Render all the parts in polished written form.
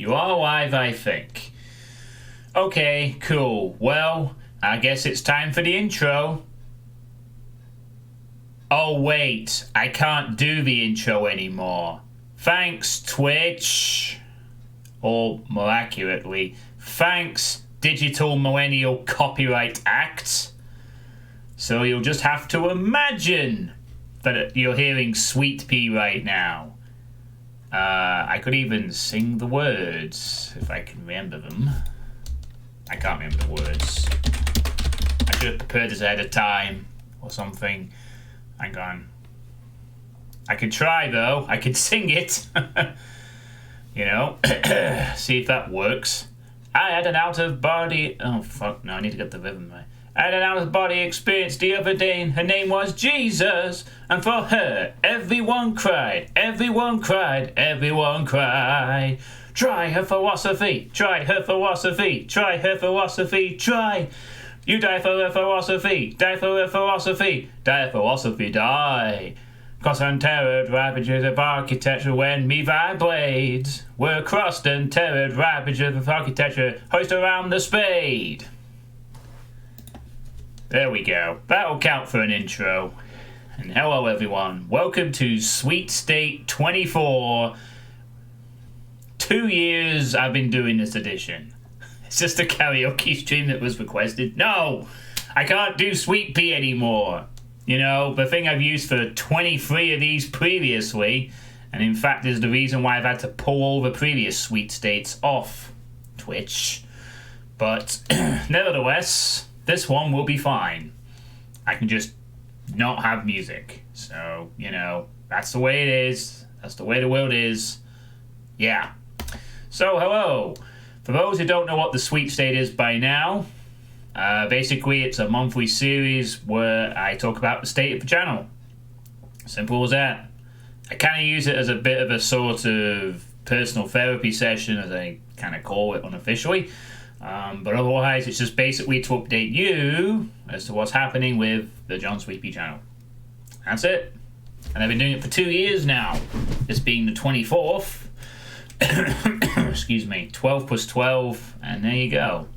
You are alive, I think. Okay, cool. Well, I guess it's time for the intro. Oh, wait. I can't do the intro anymore. Thanks, Twitch. Or, more accurately, thanks, Digital Millennial Copyright Act. So you'll just have to imagine that you're hearing Suitepee right now. I could even sing the words, if I can remember them. I can't remember the words. I should have prepared this ahead of time, or something. Hang on. I could try, though. I could sing it. You know, see if that works. I had an out-of-body... Oh, fuck, no, I need to get the rhythm right. I had an out-of-body experience the other day, and her name was Jesus. And for her, everyone cried, everyone cried, everyone cried. Try her philosophy, try her philosophy, try her philosophy, try. You die for her philosophy, die for her philosophy, die philosophy, die. Cross and terrored ravages of architecture when me blades were crossed and terrored ravages of architecture hoist around the spade. There we go. That'll count for an intro. And hello everyone. Welcome to Sweet State 24. 2 years I've been doing this edition. It's just a karaoke stream that was requested. No! I can't do Suitepee anymore. You know, the thing I've used for 23 of these previously, and in fact is the reason why I've had to pull all the previous Sweet States off Twitch. But nevertheless, this one will be fine. I can just not have music. So, you know, that's the way it is. That's the way the world is. Yeah. So, hello. For those who don't know what the Sweet State is by now, basically, it's a monthly series where I talk about the state of the channel. Simple as that. I kind of use it as a bit of a sort of personal therapy session, as I kind of call it unofficially. But otherwise, it's just basically to update you as to what's happening with the John Suitepee channel. That's it. And I've been doing it for 2 years now. This being the 24th. Excuse me. 12 plus 12. And there you go.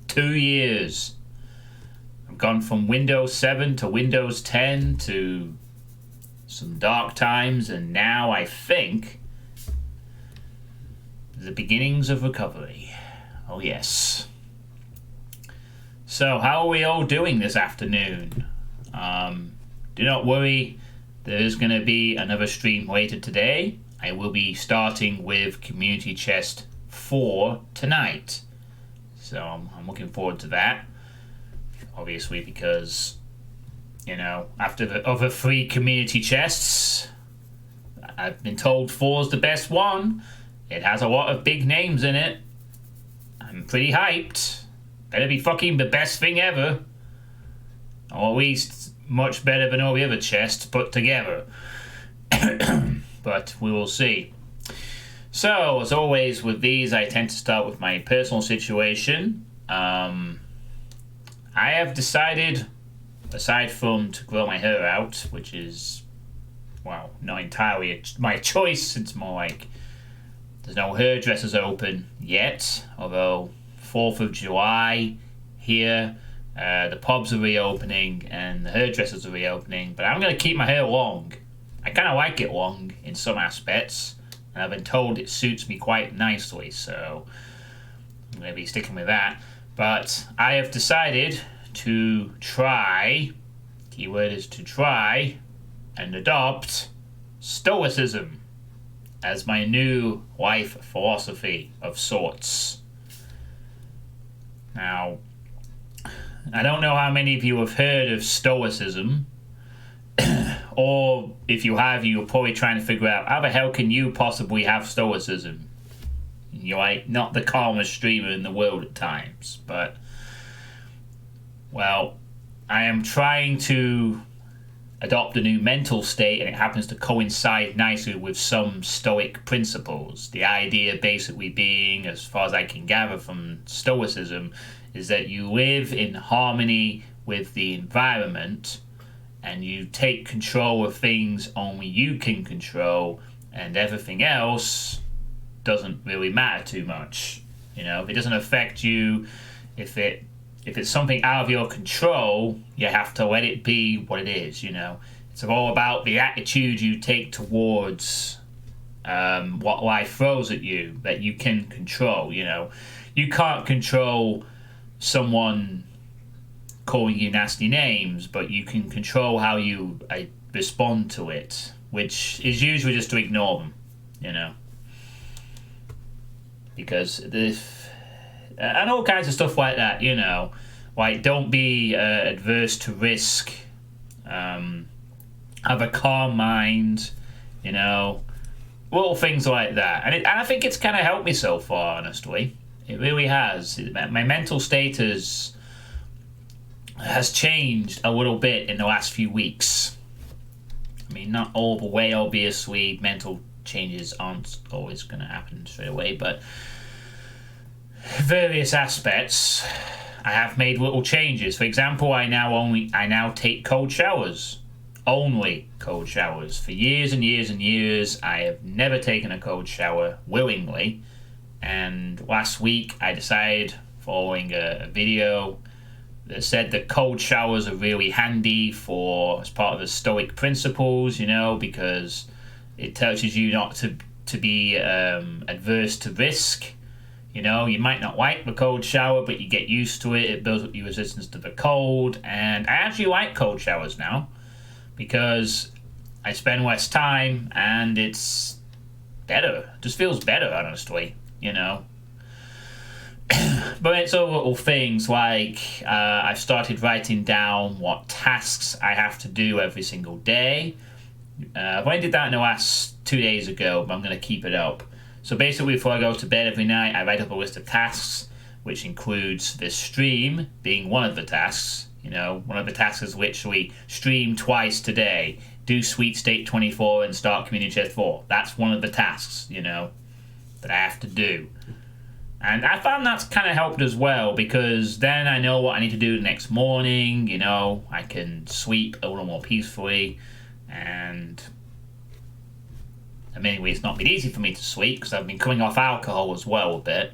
2 years. I've gone from Windows 7 to Windows 10 to some dark times, and now I think the beginnings of recovery. Oh yes. So how are we all doing this afternoon? Do not worry, there is going to be another stream later today. I will be starting with Community Chest 4 tonight. So I'm looking forward to that. Obviously because, you know, after the other 3 community chests, I've been told 4's the best one. It has a lot of big names in it. I'm pretty hyped. Better be fucking the best thing ever. Or at least much better than all the other chests put together. But we will see. So, as always with these, I tend to start with my personal situation. I have decided, aside from to grow my hair out, which is, well, not entirely my choice. It's more like there's no hairdressers open yet, although 4th of July here, the pubs are reopening and the hairdressers are reopening, but I'm going to keep my hair long. I kind of like it long in some aspects, and I've been told it suits me quite nicely, so I'm going to be sticking with that. But I have decided to try, keyword is to try, and adopt Stoicism as my new life philosophy of sorts. Now, I don't know how many of you have heard of Stoicism, or if you have, you're probably trying to figure out how the hell can you possibly have Stoicism? You're like not the calmest streamer in the world at times, but, well, I am trying to adopt a new mental state, and it happens to coincide nicely with some Stoic principles. The idea basically being, as far as I can gather from Stoicism, is that you live in harmony with the environment and you take control of things only you can control, and everything else doesn't really matter too much. You know, if it doesn't affect you, if it's something out of your control, you have to let it be what it is. You know, it's all about the attitude you take towards what life throws at you that you can control. You know, you can't control someone calling you nasty names, but you can control how you respond to it, which is usually just to ignore them. You know, because and all kinds of stuff like that. You know, like don't be adverse to risk. Have a calm mind. You know, little things like that, and I think it's kind of helped me so far. Honestly, it really has. My mental status has changed a little bit in the last few weeks. I mean, not all the way, obviously. Mental changes aren't always going to happen straight away, but various aspects, I have made little changes. For example, I now take cold showers. Only cold showers. For years and years and years, I have never taken a cold shower willingly. And last week, I decided, following a video that said that cold showers are really handy as part of the Stoic principles, you know, because it teaches you not to be adverse to risk. You know, you might not like the cold shower, but you get used to it. It builds up your resistance to the cold. And I actually like cold showers now because I spend less time and it's better. It just feels better, honestly, you know. But it's all little things like I've started writing down what tasks I have to do every single day. I only did that in the last 2 days ago, but I'm going to keep it up. So basically, before I go to bed every night, I write up a list of tasks, which includes this stream being one of the tasks. You know, one of the tasks is literally stream twice today, do Sweet State 24 and start Community Chest 4. That's one of the tasks, you know, that I have to do. And I found that's kind of helped as well, because then I know what I need to do the next morning. You know, I can sleep a little more peacefully. And in many ways, it's not been easy for me to sleep because I've been coming off alcohol as well a bit.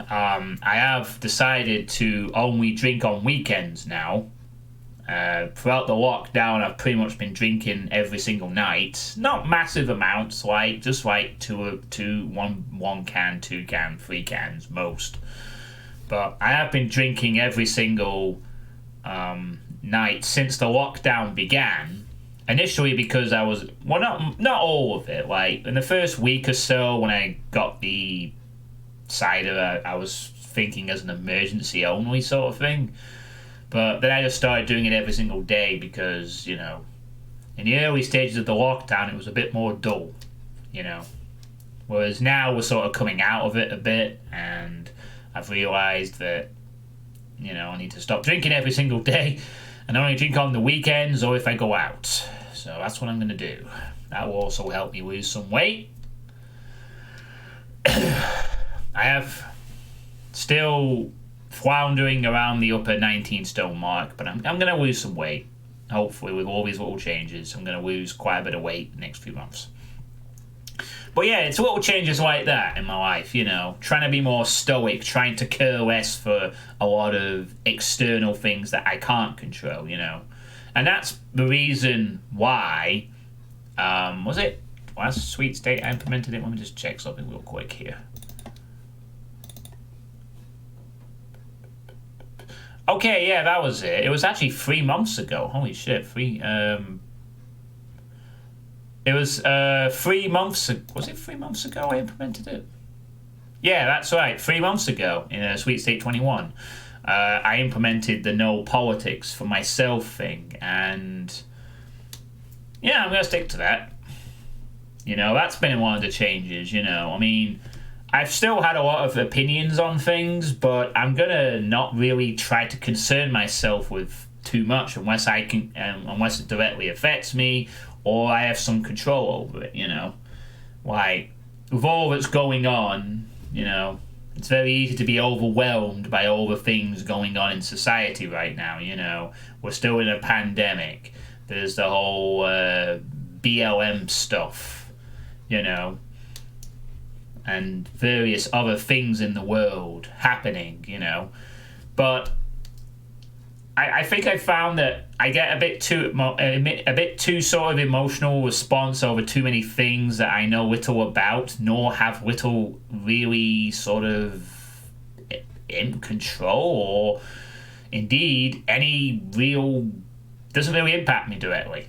I have decided to only drink on weekends now. Throughout the lockdown, I've pretty much been drinking every single night. Not massive amounts, just one can, 2 can, 3 cans most. But I have been drinking every single night since the lockdown began. Initially because I was, well, not all of it. Like in the first week or so when I got the cider, I was thinking as an emergency only sort of thing. But then I just started doing it every single day because, you know, in the early stages of the lockdown, it was a bit more dull, you know. Whereas now we're sort of coming out of it a bit, and I've realised that, you know, I need to stop drinking every single day and only drink on the weekends or if I go out. So that's what I'm going to do. That will also help me lose some weight. I have still floundering around the upper 19 stone mark, but I'm going to lose some weight. Hopefully, with all these little changes, I'm going to lose quite a bit of weight the next few months. But yeah, it's little changes like that in my life, you know, trying to be more stoic, trying to care less for a lot of external things that I can't control, you know. And that's the reason why, was it last Sweet State I implemented it? Let me just check something real quick here. Okay, yeah, that was it. It was actually 3 months ago. Holy shit, it was 3 months. Was it 3 months ago I implemented it? Yeah, that's right. 3 months ago in Sweet State 21, I implemented the no politics for myself thing, and yeah, I'm gonna stick to that. You know, that's been one of the changes. You know, I mean, I've still had a lot of opinions on things, but I'm gonna not really try to concern myself with too much unless unless it directly affects me or I have some control over it. You know, like with all that's going on, you know, it's very easy to be overwhelmed by all the things going on in society right now. You know, we're still in a pandemic. There's the whole BLM stuff. You know. and various other things in the world happening, you know. But I think I found that I get a bit too sort of emotional response over too many things that I know little about, nor have little really sort of in control, or indeed any real, doesn't really impact me directly.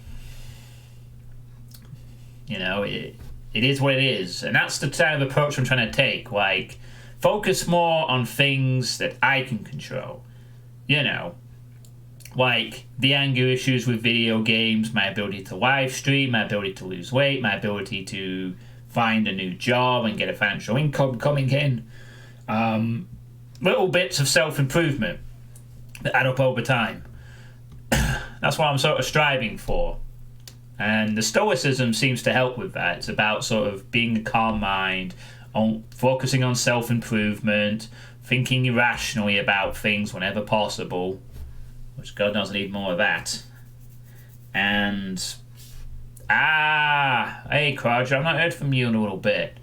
You know, it is what it is, and that's the kind of approach I'm trying to take. Like, focus more on things that I can control. You know, like the anger issues with video games, my ability to live stream, my ability to lose weight, my ability to find a new job and get a financial income coming in. Little bits of self-improvement that add up over time. That's what I'm sort of striving for. And the Stoicism seems to help with that. It's about sort of being a calm mind, on focusing on self-improvement, thinking irrationally about things whenever possible, which God knows I need more of that. And, hey Crudge, I've not heard from you in a little bit.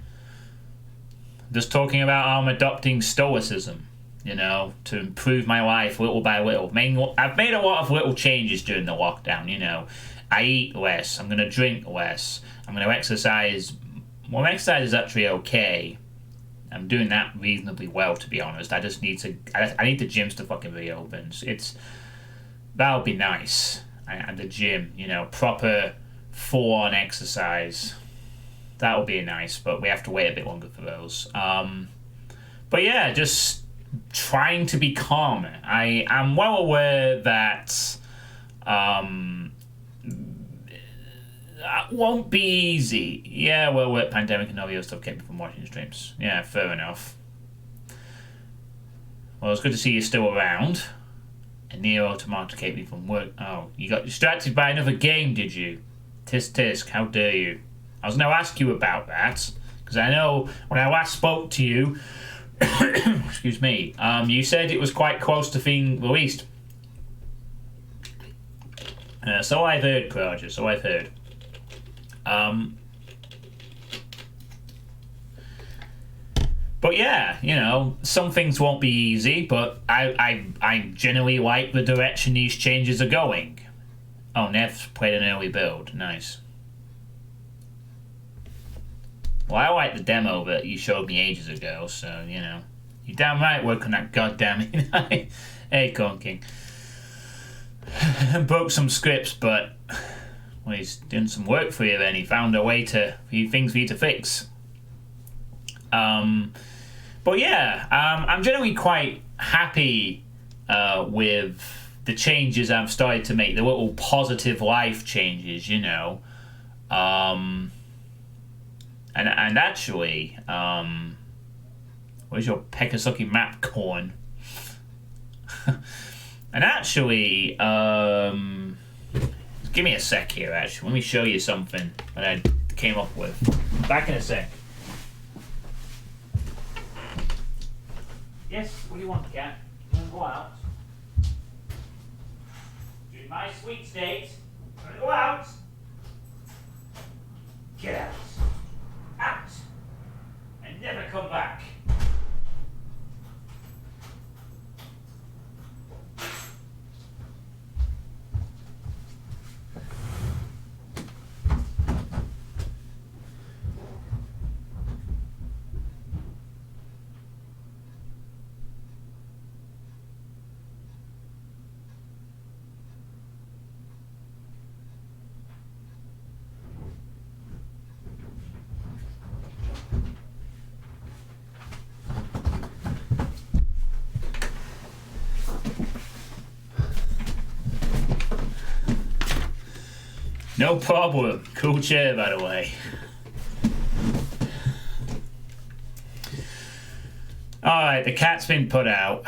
Just talking about how I'm adopting Stoicism, you know, to improve my life little by little. I've made a lot of little changes during the lockdown, you know. I eat less, I'm going to drink less, I'm going to exercise. Well, exercise is actually okay. I'm doing that reasonably well, to be honest. I just need to, I need the gyms to fucking reopen. That would be nice. And the gym, you know, proper full-on exercise. That would be nice, but we have to wait a bit longer for those. But yeah, just trying to be calmer. I am well aware that won't be easy. Yeah, well, work, pandemic, and all the other stuff kept me from watching streams. Yeah, fair enough. Well, it's good to see you still around. And Neo Automata kept me from work. Oh, you got distracted by another game, did you? Tisk tisk, how dare you? I was going to ask you about that, because I know when I last spoke to you, excuse me, you said it was quite close to being released. So I've heard, Croger, so I've heard. But yeah, you know, some things won't be easy, but I generally like the direction these changes are going. Oh, Nev's played an early build. Nice. Well, I like the demo that you showed me ages ago, so, you know. You're damn right work on that goddamn Hey, Corn King. Broke some scripts, but well, he's doing some work for you then. He found a few things for you to fix. But yeah, I'm generally quite happy with the changes I've started to make, the little positive life changes, you know. And actually, where's your Pekasuki map, Corn? And actually, give me a sec here, actually. Let me show you something that I came up with. Back in a sec. Yes, what do you want, cat? You want to go out? During my sweet state, I'm going to go out. Get out. Out. And never come back. No problem. Cool chair, by the way. Alright, the cat's been put out.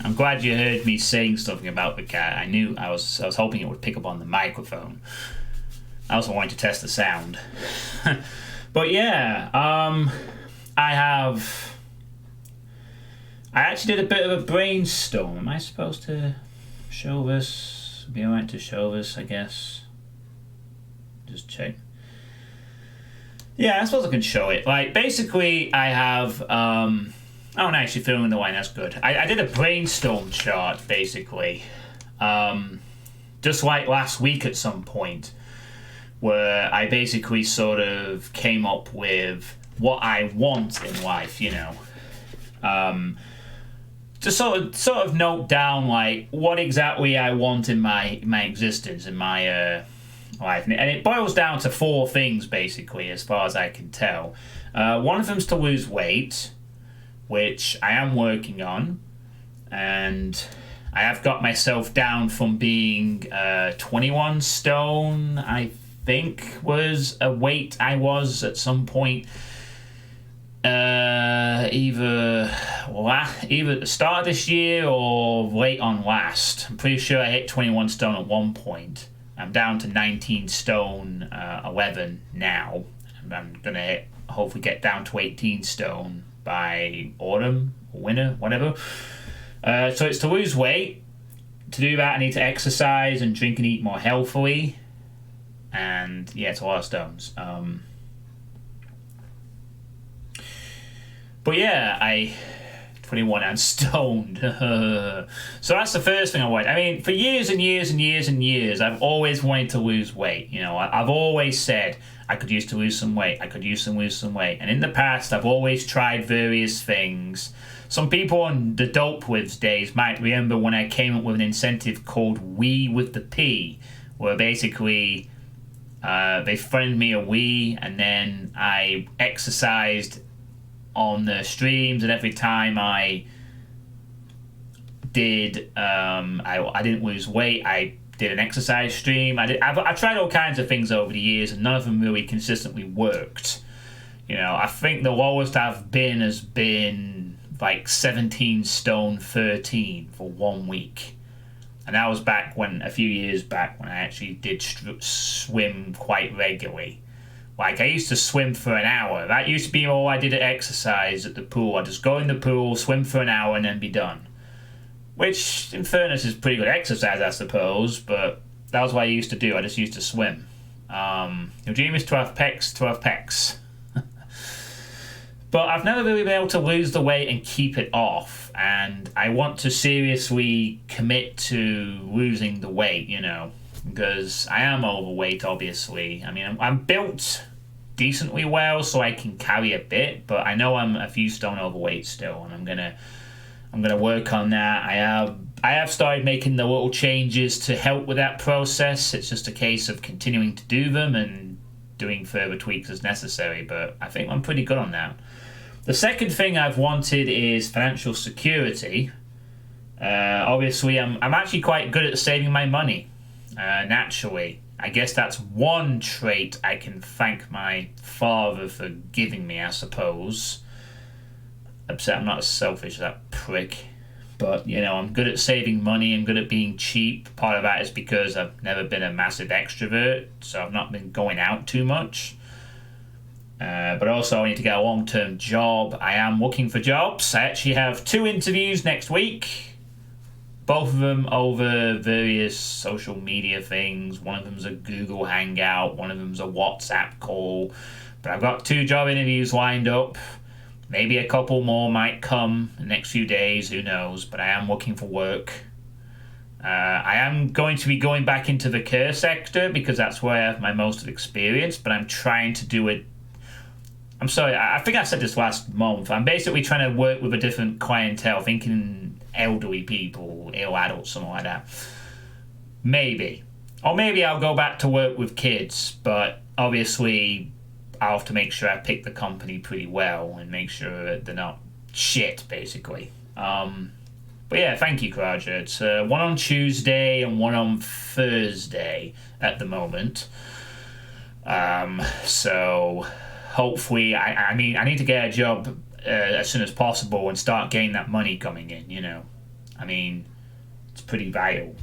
I'm glad you heard me saying something about the cat. I was hoping it would pick up on the microphone. I also wanted to test the sound. But yeah, I actually did a bit of a brainstorm. Am I supposed to show this? Be alright to show this, I guess. Just check. Yeah, I suppose I can show it. Like, basically, I have. Oh, no, actually, filling the line, that's good. I did a brainstorm chart, basically. Just like last week at some point, where I basically sort of came up with what I want in life, you know. To sort of note down, like, what exactly I want in my existence, in my life. And it boils down to four things, basically, as far as I can tell. One of them's to lose weight, which I am working on. And I have got myself down from being 21 stone, I think was a weight I was at some point. Either at the start of this year or late on last. I'm pretty sure I hit 21 stone at one point. I'm down to 19 stone 11 now. I'm going to hopefully get down to 18 stone by autumn or winter, whatever. So it's to lose weight. To do that, I need to exercise and drink and eat more healthily. And yeah, it's a lot of stones. But yeah, 21 and stoned. So that's the first thing I want. I mean, for years and years and years and years, I've always wanted to lose weight. You know, I've always said I could use to lose some weight. I could use to lose some weight. And in the past, I've always tried various things. Some people on the Dope With days might remember when I came up with an incentive called We with the P, where basically they funded me a Wii, and then I exercised on the streams, and every time I did, I didn't lose weight, I did an exercise stream. I've tried all kinds of things over the years, and none of them really consistently worked. You know, I think the lowest I've been has been like 17 stone 13 for 1 week. And that was back when, a few years back, when I actually did swim quite regularly. Like, I used to swim for an hour. That used to be all I did at exercise at the pool. I'd just go in the pool, swim for an hour, and then be done. Which, in fairness, is pretty good exercise, I suppose, but that was what I used to do. I just used to swim. Your dream is to have pecs, to have pecs. But I've never really been able to lose the weight and keep it off, and I want to seriously commit to losing the weight, you know, because I am overweight, obviously. I mean, I'm built decently well, so I can carry a bit, but I know I'm a few stone overweight still, and I'm gonna work on that. I have started making the little changes to help with that process. It's just a case of continuing to do them and doing further tweaks as necessary, but I think I'm pretty good on that. The second thing I've wanted is financial security. Obviously, I'm actually quite good at saving my money, naturally. I guess that's one trait I can thank my father for giving me, I suppose. Upset I'm not as selfish as that prick. But, you know, I'm good at saving money, I'm good at being cheap. Part of that is because I've never been a massive extrovert, so I've not been going out too much. But also I need to get a long-term job. I am looking for jobs. I actually have 2 interviews next week. Both of them over various social media things. One of them's a Google Hangout. One of them's a WhatsApp call. But I've got 2 job interviews lined up. Maybe a couple more might come in the next few days. Who knows? But I am looking for work. I am going to be going back into the care sector because that's where I have my most experience. But I'm trying to do it. I'm sorry, I think I said this last month. I'm basically trying to work with a different clientele, thinking elderly people, ill adults, something like that. Maybe. Or maybe I'll go back to work with kids, but obviously I'll have to make sure I pick the company pretty well and make sure that they're not shit, basically. But yeah, thank you, Kraja. It's one on Tuesday and one on Thursday at the moment. So hopefully, I mean, I need to get a job as soon as possible and start getting that money coming in, you know. I mean, it's pretty vital.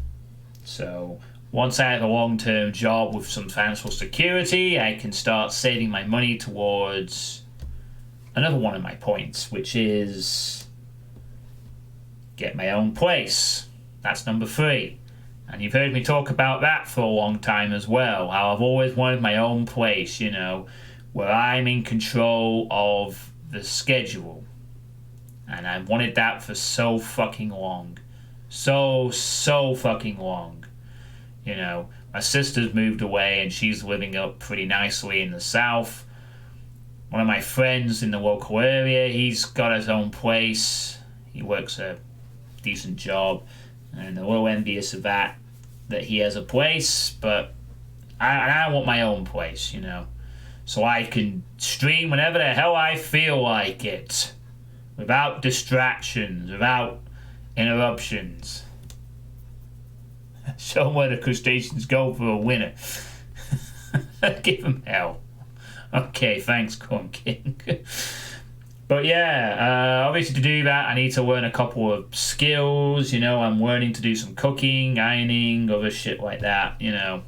So once I have a long-term job with some financial security, I can start saving my money towards another one of my points, which is get my own place. That's number 3. And you've heard me talk about that for a long time as well, how I've always wanted my own place, you know, where I'm in control of the schedule. And I wanted that for so fucking long. So fucking long. You know, my sister's moved away and she's living up pretty nicely in the south. One of my friends in the local area, he's got his own place. He works a decent job. And I'm a little envious of that he has a place. But I want my own place, you know. So I can stream whenever the hell I feel like it. Without distractions, without interruptions. Show them where the crustaceans go for a winner. Give them hell. Okay, thanks, Corn King. But yeah, obviously to do that, I need to learn a couple of skills. You know, I'm learning to do some cooking, ironing, other shit like that, you know.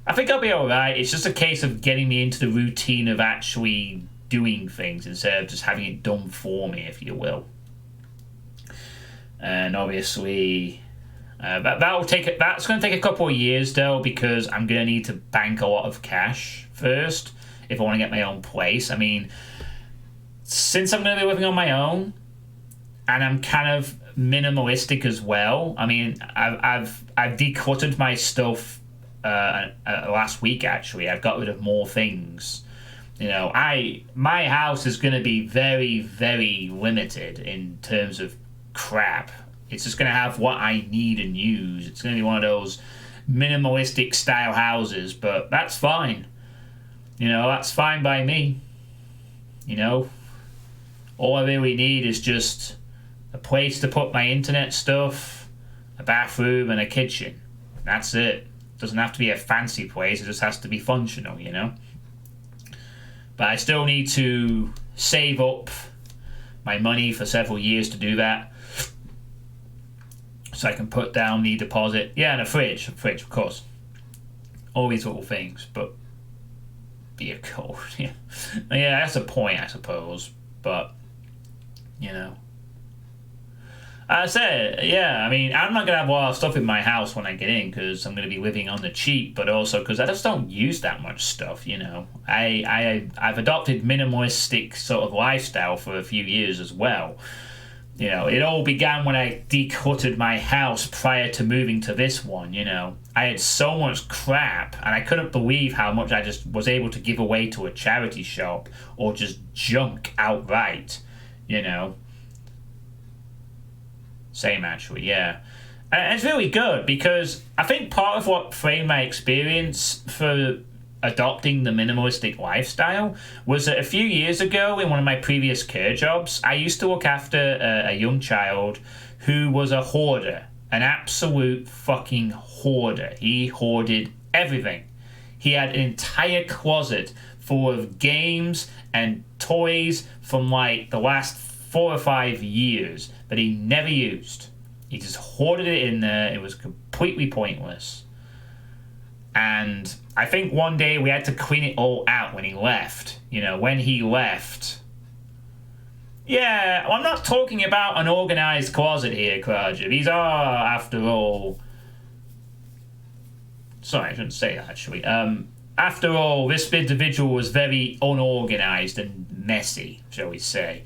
I think I'll be alright. It's just a case of getting me into the routine of actually doing things instead of just having it done for me, if you will. And obviously, that's going to take a couple of years though, because I'm going to need to bank a lot of cash first if I want to get my own place. I mean, since I'm going to be living on my own, and I'm kind of minimalistic as well. I mean, I've decluttered my stuff last week. Actually, I've got rid of more things. You know, my house is going to be very, very limited in terms of crap. It's just going to have what I need and use. It's going to be one of those minimalistic style houses, but that's fine. You know, that's fine by me. You know, all I really need is just a place to put my internet stuff, a bathroom, and a kitchen. That's it. It doesn't have to be a fancy place. It just has to be functional, you know. But I still need to save up my money for several years to do that. So I can put down the deposit. Yeah, and a fridge, of course. All these little things, but be a code. Yeah, yeah, that's a point, I suppose. But, you know. I said, yeah, I mean, I'm not going to have a lot of stuff in my house when I get in because I'm going to be living on the cheap, but also because I just don't use that much stuff, you know. I've adopted minimalistic sort of lifestyle for a few years as well. You know, it all began when I decluttered my house prior to moving to this one, you know. I had so much crap, and I couldn't believe how much I just was able to give away to a charity shop or just junk outright, you know. Same, actually, yeah. And it's really good because I think part of what framed my experience for adopting the minimalistic lifestyle was that a few years ago in one of my previous care jobs, I used to look after a young child who was a hoarder, an absolute fucking hoarder. He hoarded everything. He had an entire closet full of games and toys from like the last 4 or 5 years that he never used. He just hoarded it in there. It was completely pointless. And I think one day we had to clean it all out when he left. You know, when he left. Yeah, I'm not talking about an organized closet here, Kraja. These are, after all... Sorry, I shouldn't say that, actually. After all, this individual was very unorganized and messy, shall we say.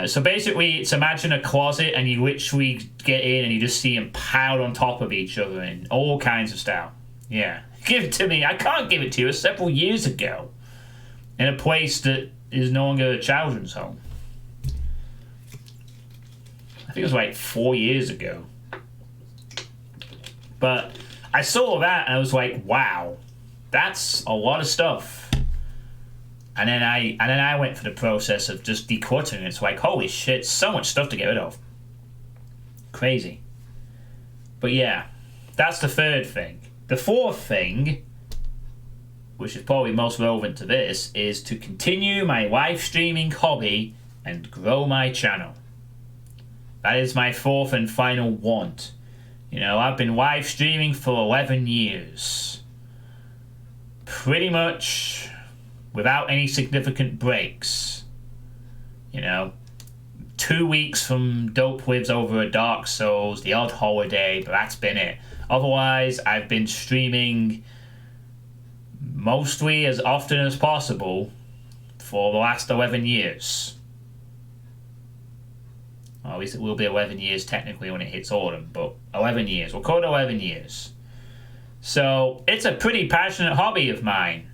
So basically, it's imagine a closet and you literally get in and you just see them piled on top of each other in all kinds of style. Yeah. Give it to me. I can't give it to you. It's several years ago. In a place that is no longer a children's home. I think it was like 4 years ago. But I saw that and I was like, wow. That's a lot of stuff. And then I went for the process of just decluttering. It's like, holy shit, so much stuff to get rid of. Crazy. But yeah, that's the third thing. The fourth thing, which is probably most relevant to this, is to continue my live streaming hobby and grow my channel. That is my fourth and final want. You know, I've been live streaming for 11 years. Pretty much without any significant breaks. You know, 2 weeks from Dope Lives Over a Dark Souls, the odd holiday, but that's been it. Otherwise, I've been streaming mostly as often as possible for the last 11 years. Well, at least it will be 11 years technically when it hits autumn, but 11 years. We'll call it 11 years. So it's a pretty passionate hobby of mine.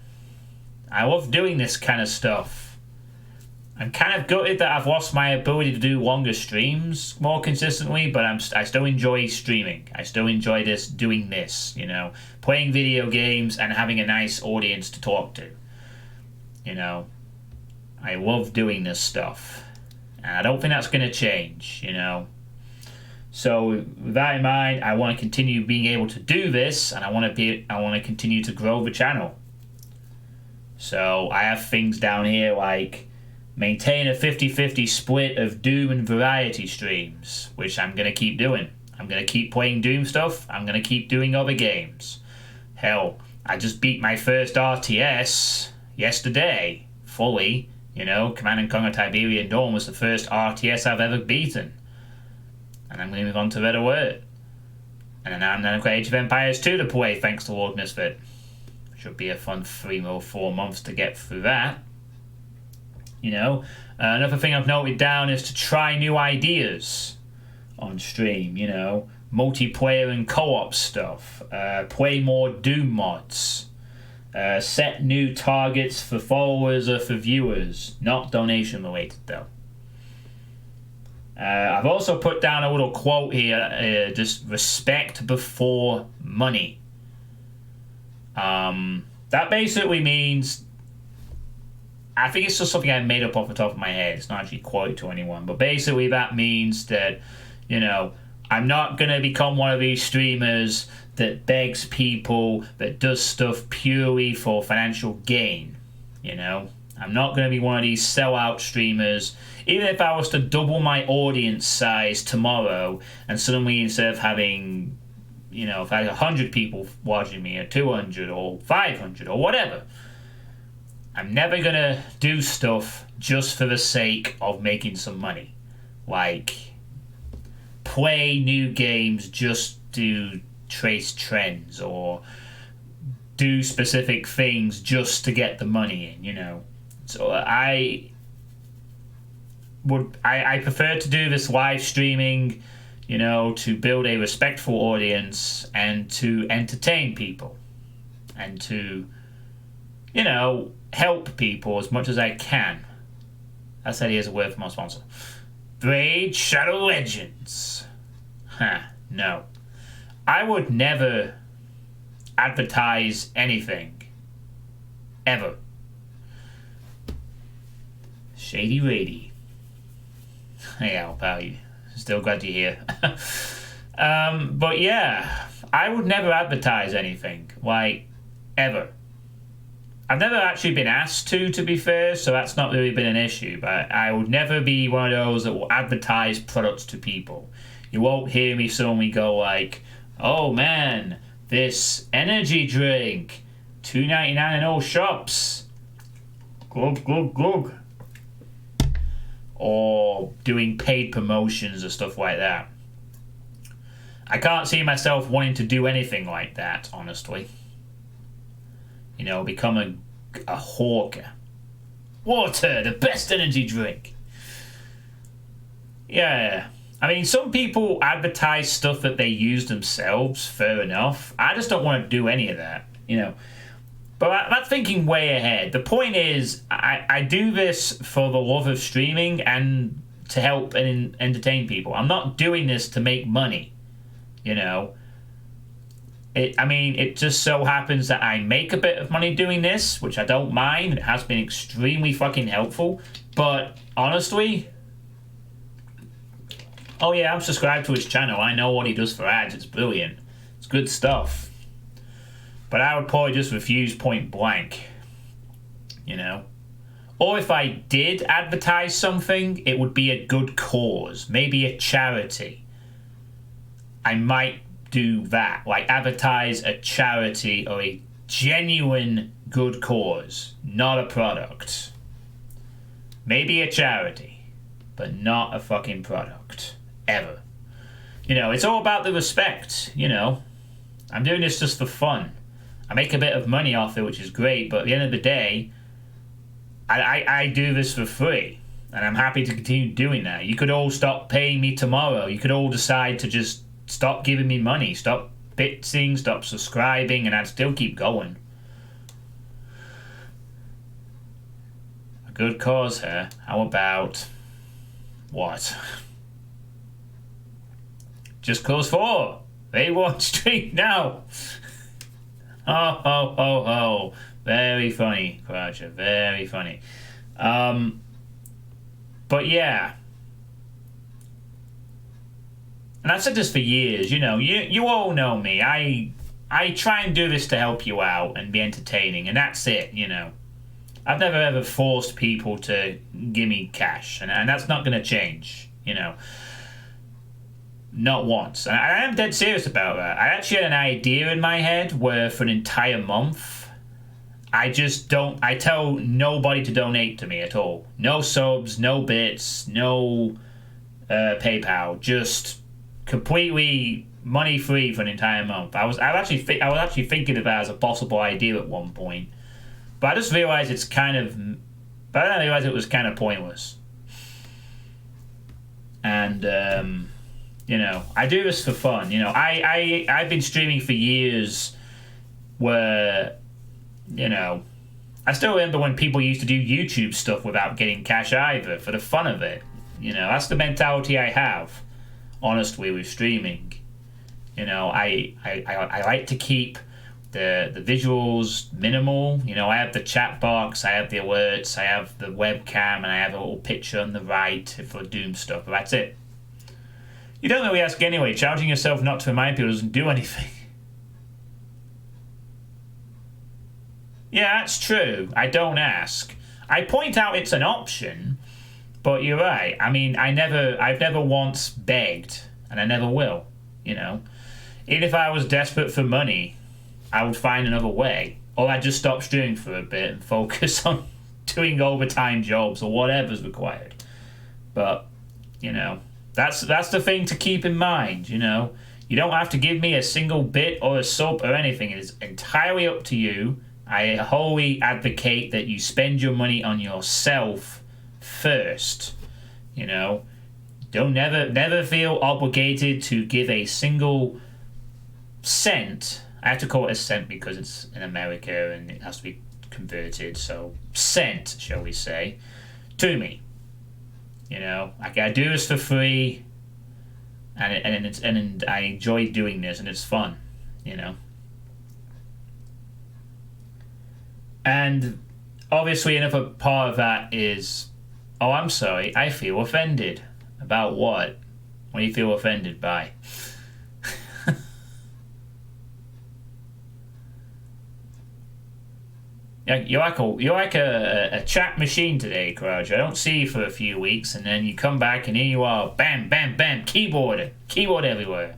I love doing this kind of stuff. I'm kind of gutted that I've lost my ability to do longer streams more consistently, but I still enjoy streaming. I still enjoy doing this, you know, playing video games and having a nice audience to talk to. You know, I love doing this stuff, and I don't think that's going to change, you know. So with that in mind, I want to continue being able to do this, and I want to continue to grow the channel. So I have things down here like maintain a 50-50 split of Doom and variety streams, which I'm going to keep doing. I'm going to keep playing Doom stuff. I'm going to keep doing other games. Hell, I just beat my first RTS yesterday, fully. You know, Command & Conquer Tiberian Dawn was the first RTS I've ever beaten. And I'm going to move on to Red Alert. And then I've got Age of Empires 2 to play, thanks to Lord Misfit. Should be a fun 3 or 4 months to get through that. You know, another thing I've noted down is to try new ideas on stream, you know, multiplayer and co-op stuff, play more Doom mods, set new targets for followers or for viewers, not donation related though. I've also put down a little quote here, just respect before money. That basically means, I think it's just something I made up off the top of my head. It's not actually quoted to anyone. But basically that means that, you know, I'm not going to become one of these streamers that begs people, that does stuff purely for financial gain. You know, I'm not going to be one of these sellout streamers. Even if I was to double my audience size tomorrow and suddenly instead of having, you know, if I had 100 people watching me or 200 or 500 or whatever, I'm never going to do stuff just for the sake of making some money. Like, play new games just to trace trends or do specific things just to get the money in, you know. So I prefer to do this live streaming, you know, to build a respectful audience and to entertain people and to, you know, help people as much as I can. I said here's a word from our sponsor. Braid Shadow Legends. No. I would never advertise anything. Ever. Shady Rady. Hey, Al, pal, you still glad you're here. But yeah, I would never advertise anything. Like, ever. I've never actually been asked to be fair, so that's not really been an issue, but I would never be one of those that will advertise products to people. You won't hear me suddenly go like, oh man, this energy drink, $2.99 in all shops. Glug, glug, glug. Or doing paid promotions or stuff like that. I can't see myself wanting to do anything like that, honestly. You know, become a hawker. Water, the best energy drink. Yeah. I mean, some people advertise stuff that they use themselves, fair enough. I just don't want to do any of that, you know. But I'm thinking way ahead. The point is, I do this for the love of streaming and to help and entertain people. I'm not doing this to make money, you know. It just so happens that I make a bit of money doing this, which I don't mind. It has been extremely fucking helpful. But honestly, oh yeah, I'm subscribed to his channel. I know what he does for ads. It's brilliant. It's good stuff. But I would probably just refuse point blank, you know. Or if I did advertise something, it would be a good cause, maybe a charity. I might do that, like advertise a charity or a genuine good cause, not a product. Maybe a charity, but not a fucking product, ever. You know, it's all about the respect, you know. I'm doing this just for fun. I make a bit of money off it, which is great, but at the end of the day, I do this for free, and I'm happy to continue doing that. You could all stop paying me tomorrow. You could all decide to just stop giving me money, stop bitsing, stop subscribing, and I'd still keep going. A good cause here. How about what? Just Cause 4. They want stream now. Ho ho ho ho. Very funny, Croucher. Very funny. But yeah. And I've said this for years, you know, you all know me. I try and do this to help you out and be entertaining, and that's it, you know. I've never ever forced people to give me cash, and that's not going to change, you know. Not once. And I am dead serious about that. I actually had an idea in my head where for an entire month, I tell nobody to donate to me at all. No subs, no bits, no PayPal. Just completely money free for an entire month. I was actually thinking of that as a possible idea at one point. But I just realized it was kind of pointless. And, you know, I do this for fun. You know, I've been streaming for years where, you know, I still remember when people used to do YouTube stuff without getting cash either, for the fun of it. You know, that's the mentality I have, honestly, with streaming. You know, I like to keep the visuals minimal. You know, I have the chat box, I have the alerts, I have the webcam, and I have a little picture on the right for Doom stuff, but that's it. You don't really ask anyway. Challenging yourself not to remind people doesn't do anything. Yeah, that's true. I don't ask. I point out it's an option, but you're right. I mean, I've never once begged, and I never will, you know. Even if I was desperate for money, I would find another way. Or I'd just stop streaming for a bit and focus on doing overtime jobs or whatever's required. But, you know, that's the thing to keep in mind, you know. You don't have to give me a single bit or a sub or anything. It is entirely up to you. I wholly advocate that you spend your money on yourself first. You know, don't never feel obligated to give a single cent. I have to call it a cent because it's in America and it has to be converted. So cent, shall we say, to me. You know, I do this for free, and I enjoy doing this, and it's fun. You know. And obviously another part of that is, oh, I'm sorry, I feel offended. About what? What do you feel offended by? You're like a chat machine today, Courage. I don't see you for a few weeks, and then you come back, and here you are, bam, bam, bam, keyboard everywhere.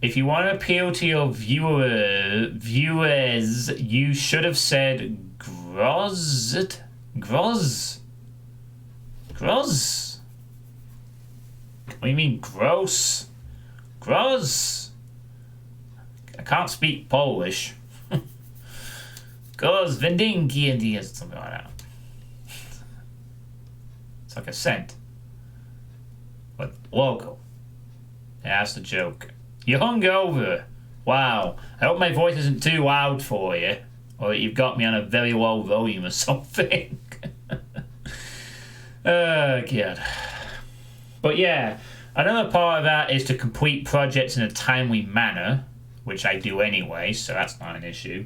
If you want to appeal to your viewers, you should have said groz. What do you mean gross? Groz. I can't speak Polish. Groz vendinki and something like that. It's like a cent. But local. Yeah, that's the joke. You're hungover. Wow. I hope my voice isn't too loud for you, or that you've got me on a very low volume or something. Oh, God. But yeah, another part of that is to complete projects in a timely manner, which I do anyway, so that's not an issue.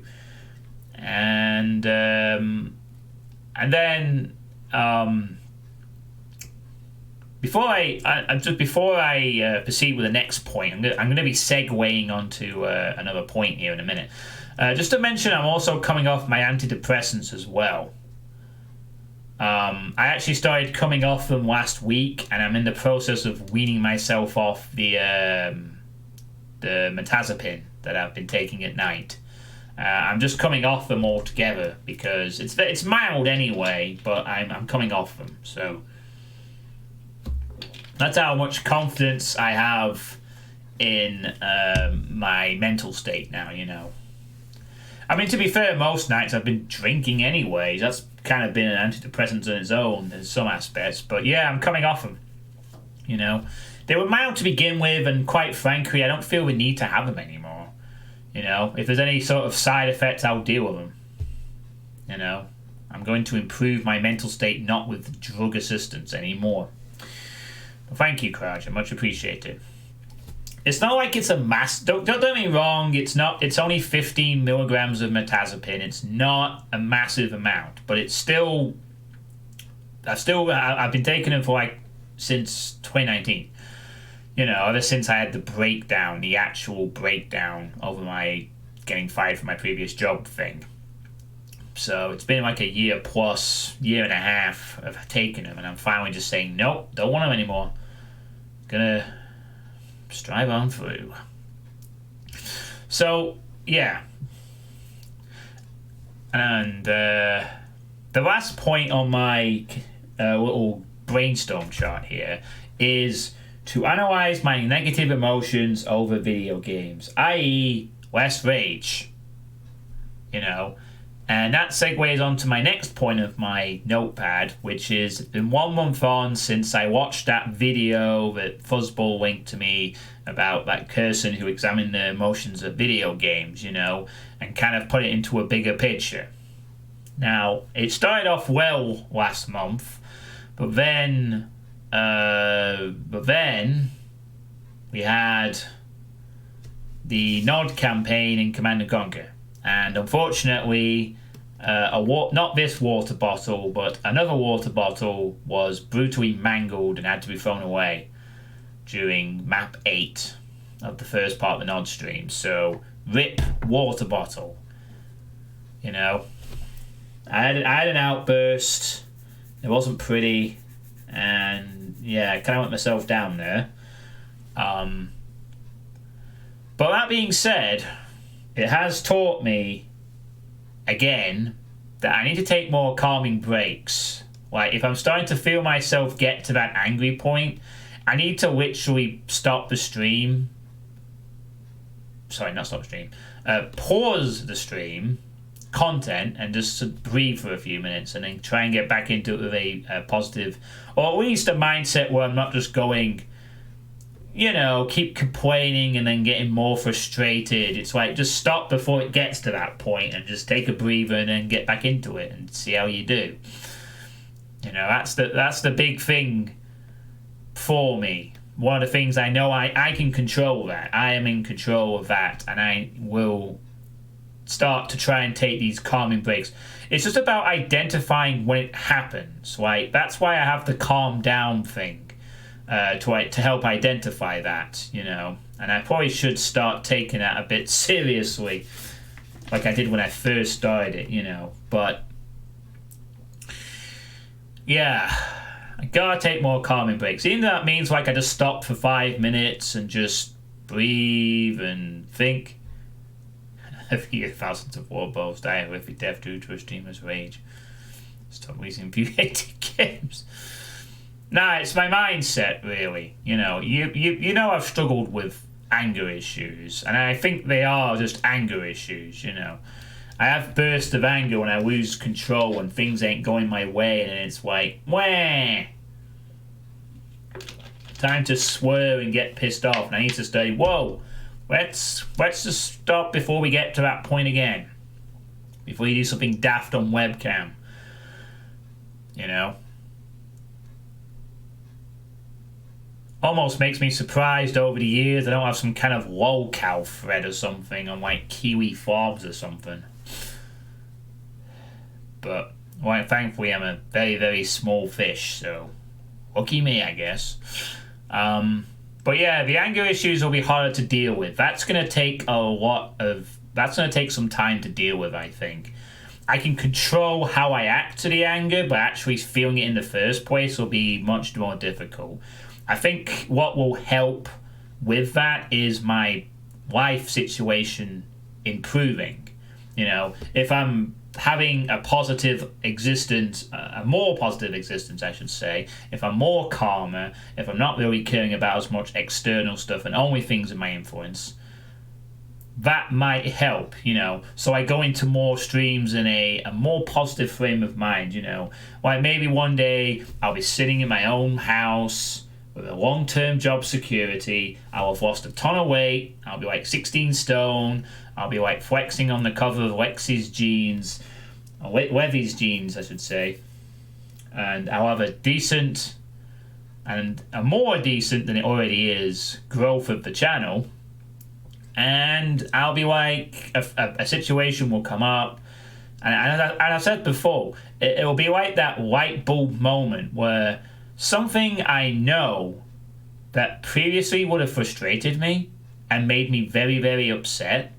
And then before I proceed with the next point, I'm going to be segueing onto another point here in a minute. Just to mention, I'm also coming off my antidepressants as well. I actually started coming off them last week, and I'm in the process of weaning myself off the metazapine that I've been taking at night. I'm just coming off them altogether because it's mild anyway, but I'm coming off them. So that's how much confidence I have in my mental state now, you know. I mean, to be fair, most nights I've been drinking anyway. That's kind of been an antidepressant on its own in some aspects. But yeah, I'm coming off them. You know, they were mild to begin with, and quite frankly, I don't feel the need to have them anymore. You know, if there's any sort of side effects, I'll deal with them. You know, I'm going to improve my mental state, not with drug assistance anymore. Well, thank you, Crouch. I much appreciate it. It's not like it's a mass. Don't get me wrong. It's not. It's only 15 milligrams of mirtazapine. It's not a massive amount, but it's still. I've been taking it for like since 2019. You know, ever since I had the actual breakdown over my getting fired from my previous job thing. So it's been like a year and a half of taking them, and I'm finally just saying nope, don't want them anymore. Gonna strive on through. So yeah, and the last point on my little brainstorm chart here is to analyze my negative emotions over video games, i.e. less rage. You know, and that segues on to my next point of my notepad, which is it's been 1 month on since I watched that video that Fuzzball linked to me about that person who examined the emotions of video games, you know, and kind of put it into a bigger picture. Now, it started off well last month, but then we had the Nod campaign in Command & Conquer. And unfortunately, not this water bottle, but another water bottle was brutally mangled and had to be thrown away during map 8 of the first part of the Nod stream. So, rip water bottle. You know, I had an outburst. It wasn't pretty, and yeah, I kind of went myself down there. But that being said, it has taught me, again, that I need to take more calming breaks. Like, if I'm starting to feel myself get to that angry point, I need to literally stop the stream. Sorry, not stop the stream. Pause the stream content and just breathe for a few minutes and then try and get back into a positive, or at least a mindset where I'm not just going, you know, keep complaining and then getting more frustrated. It's like, just stop before it gets to that point and just take a breather and then get back into it and see how you do. You know, that's the big thing for me. One of the things I know I can control that. I am in control of that, and I will start to try and take these calming breaks. It's just about identifying when it happens. Like, that's why I have the calm down thing. To help identify that, you know, and I probably should start taking that a bit seriously, like I did when I first started it, you know. But yeah, I gotta take more calming breaks. Even though that means like I just stop for 5 minutes and just breathe and think. A few thousands of warballs die a horrific death due to a streamer's rage. Stop losing infuriating games. Nah, it's my mindset, really. You know, you know I've struggled with anger issues, and I think they are just anger issues, you know. I have bursts of anger when I lose control, when things ain't going my way, and it's like, wah! Time to swear and get pissed off, and I need to say, whoa, let's just stop before we get to that point again. Before you do something daft on webcam. You know? Almost makes me surprised over the years I don't have some kind of lolcow thread or something on like Kiwi Forbes or something. But well, thankfully I'm a very, very small fish, so lucky me, I guess. But yeah, the anger issues will be harder to deal with. That's gonna take some time to deal with, I think. I can control how I act to the anger, but actually feeling it in the first place will be much more difficult. I think what will help with that is my life situation improving. You know, if I'm having a positive existence, a more positive existence, I should say, if I'm more calmer, if I'm not really caring about as much external stuff and only things in my influence, that might help, so I go into more streams in a more positive frame of mind, like maybe one day I'll be sitting in my own house with a long-term job security. I'll have lost a ton of weight. I'll be like 16 stone. I'll be like flexing on the cover of Lexi's jeans, Levy's jeans, I should say, and I'll have a decent, and a more decent than it already is, growth of the channel. And I'll be like, a situation will come up, and I said before, it'll be like that light bulb moment where something I know that previously would have frustrated me and made me very, very upset,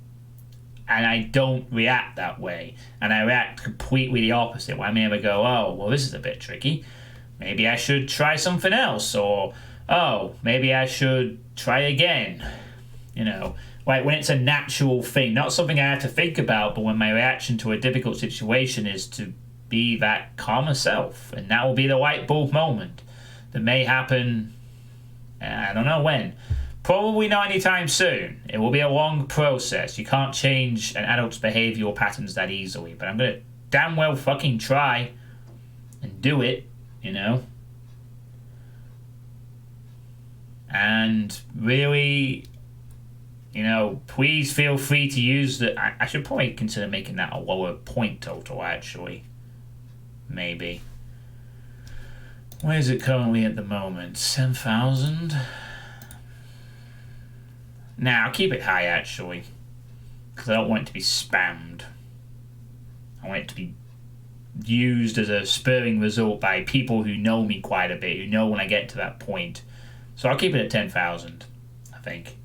and I don't react that way, and I react completely the opposite, where I may ever go, oh, well, this is a bit tricky. Maybe I should try something else, or, oh, maybe I should try again, Like when it's a natural thing, not something I have to think about, but when my reaction to a difficult situation is to be that calmer self. And that will be the light bulb moment that may happen, I don't know when. Probably not anytime soon. It will be a long process. You can't change an adult's behavioural patterns that easily. But I'm going to damn well fucking try and do it, And really, please feel free to use the... I should probably consider making that a lower point total, actually. Maybe. Where is it currently at the moment? 7,000? Nah, I'll keep it high, actually. Because I don't want it to be spammed. I want it to be used as a spurring result by people who know me quite a bit, who know when I get to that point. So I'll keep it at 10,000, I think.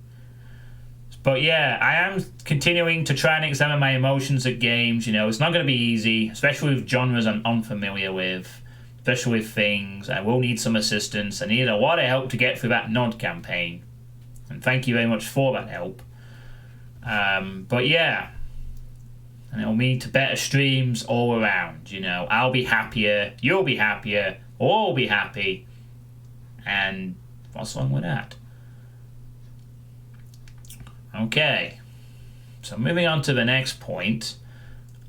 But yeah, I am continuing to try and examine my emotions at games. It's not going to be easy, especially with genres I'm unfamiliar with, especially with things. I will need some assistance. I need a lot of help to get through that Nod campaign. And thank you very much for that help. But yeah, and it'll mean to better streams all around. I'll be happier, you'll be happier, we'll all be happy. And what's wrong with that? Okay, so moving on to the next point.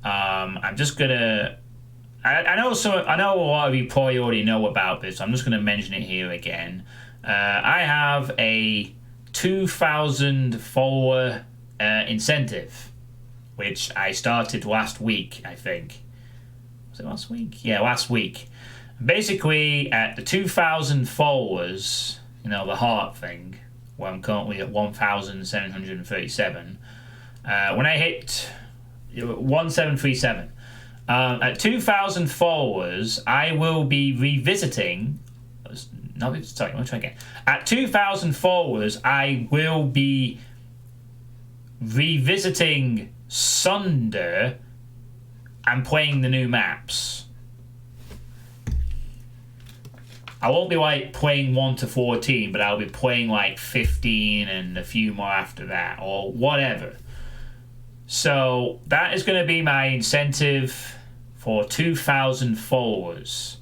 I'm just gonna. I know a lot of you probably already know about this. So I'm just gonna mention it here again. I have a 2,000 follower incentive, which I started last week. I think. Was it last week? Yeah, last week. Basically, at the 2,000 followers, the heart thing, where I'm currently at 1,737. When I hit 1,737, at 2,000 followers, I will be revisiting. No, sorry, let me try again. At 2,000 followers, I will be revisiting Sunder and playing the new maps. I won't be like playing 1 to 14, but I'll be playing like 15 and a few more after that, or whatever. So that is going to be my incentive for 2,000 followers.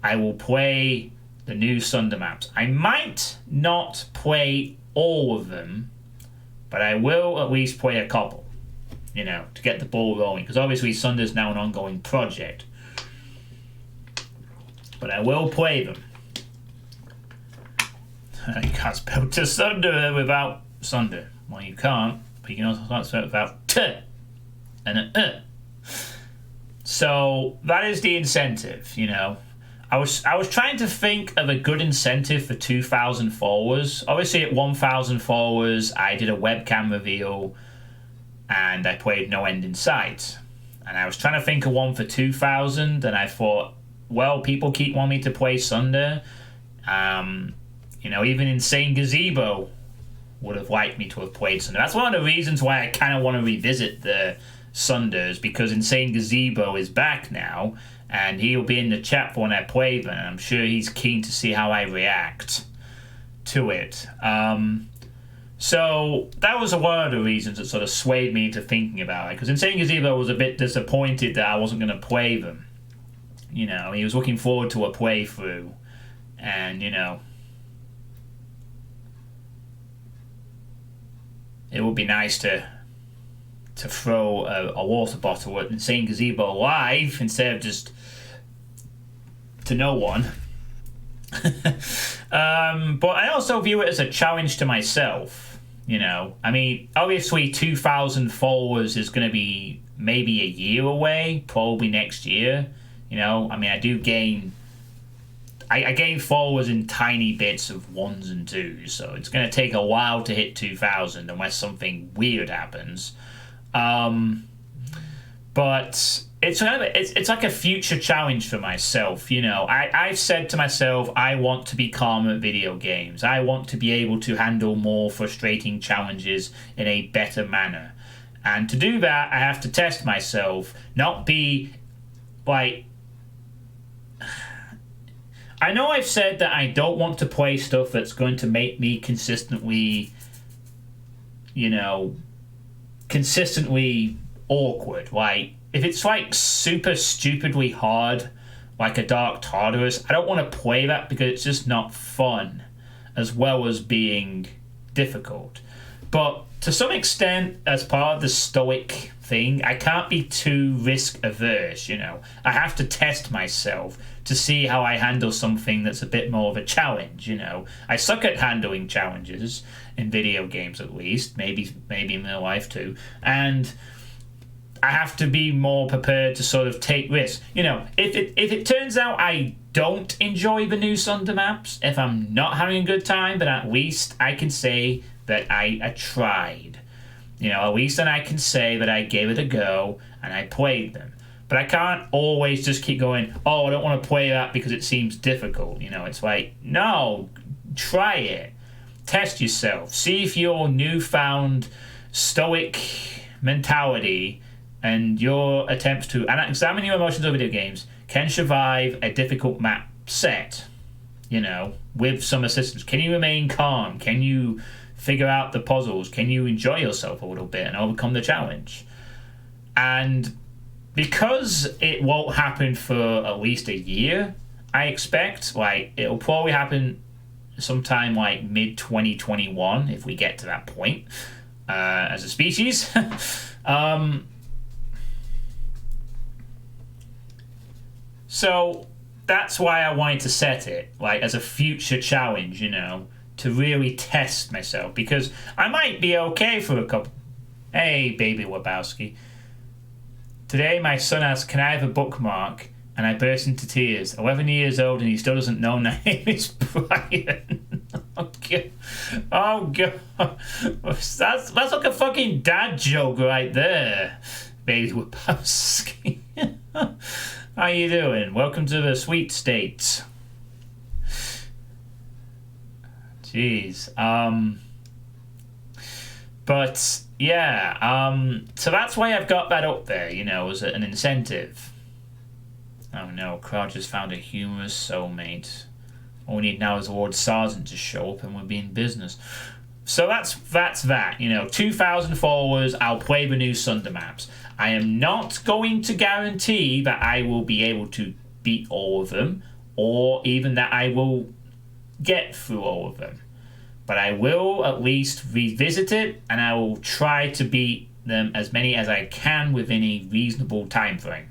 I will play the new Sunder maps. I might not play all of them, but I will at least play a couple, to get the ball rolling. Because obviously Sunder's now an ongoing project. But I will play them. You can't spell to Sunder without Sunder. Well, you can't, but you can also can't spell it without T and an So that is the incentive, I was trying to think of a good incentive for 2,000 followers. Obviously, at 1,000 followers, I did a webcam reveal, and I played No End in Sight. And I was trying to think of one for 2,000, and I thought, well, people keep wanting me to play Sunder. Even Insane Gazebo would have liked me to have played Sunder. That's one of the reasons why I kind of want to revisit the Sunders, because Insane Gazebo is back now, and he'll be in the chat for when I play them, and I'm sure he's keen to see how I react to it. So that was one of the reasons that sort of swayed me into thinking about it, because Insane Gazebo was a bit disappointed that I wasn't going to play them. He was looking forward to a playthrough, and, it would be nice to to throw a water bottle at Insane Gazebo live instead of just to no one. But I also view it as a challenge to myself. You know, I mean, obviously 2,000 followers is going to be maybe a year away, probably next year. You know, I mean, I do gain. I gain followers in tiny bits of 1s and 2s, so it's going to take a while to hit 2,000 unless something weird happens. But it's like a future challenge for myself. You know, I've said to myself, I want to be calm at video games. I want to be able to handle more frustrating challenges in a better manner. And to do that, I have to test myself, not be like. I know I've said that I don't want to play stuff that's going to make me consistently, you know, consistently awkward. Like, if it's like super stupidly hard, like a Dark Tartarus, I don't want to play that because it's just not fun, as well as being difficult. But to some extent, as part of the stoic thing, I can't be too risk averse, you know. I have to test myself to see how I handle something that's a bit more of a challenge, you know. I suck at handling challenges in video games, at least, maybe in real life too, and I have to be more prepared to sort of take risks. You know, if it turns out I don't enjoy the new Sunder maps, if I'm not having a good time, then at least I can say that I tried. You know, at least then I can say that I gave it a go and I played them. But I can't always just keep going, oh, I don't want to play that because it seems difficult. You know, it's like, no, try it. Test yourself. See if your newfound stoic mentality and your attempts to examine your emotions over video games can survive a difficult map set, you know, with some assistance. Can you remain calm? Can you figure out the puzzles? Can you enjoy yourself a little bit and overcome the challenge? And because it won't happen for at least a year, I expect, like, it'll probably happen sometime like mid-2021 if we get to that point as a species. So that's why I wanted to set it, like, as a future challenge, you know, to really test myself, because I might be okay for a couple. Hey, baby Wabowski. Today my son asked, can I have a bookmark? And I burst into tears. 11 years old and he still doesn't know my name is Brian. Oh, God. Oh, God. That's like a fucking dad joke right there. Baby Wabowski. How you doing? Welcome to the sweet states. Jeez. But yeah, so that's why I've got that up there, you know, as an incentive. Oh no, Crowd just found a humorous soulmate. All we need now is the Lord Sergeant to show up and we'll be in business. So that's that, you know, 2,000 followers, I'll play the new Sunder maps. I am not going to guarantee that I will be able to beat all of them, or even that I will get through all of them. But I will at least revisit it, and I will try to beat them as many as I can within a reasonable time frame.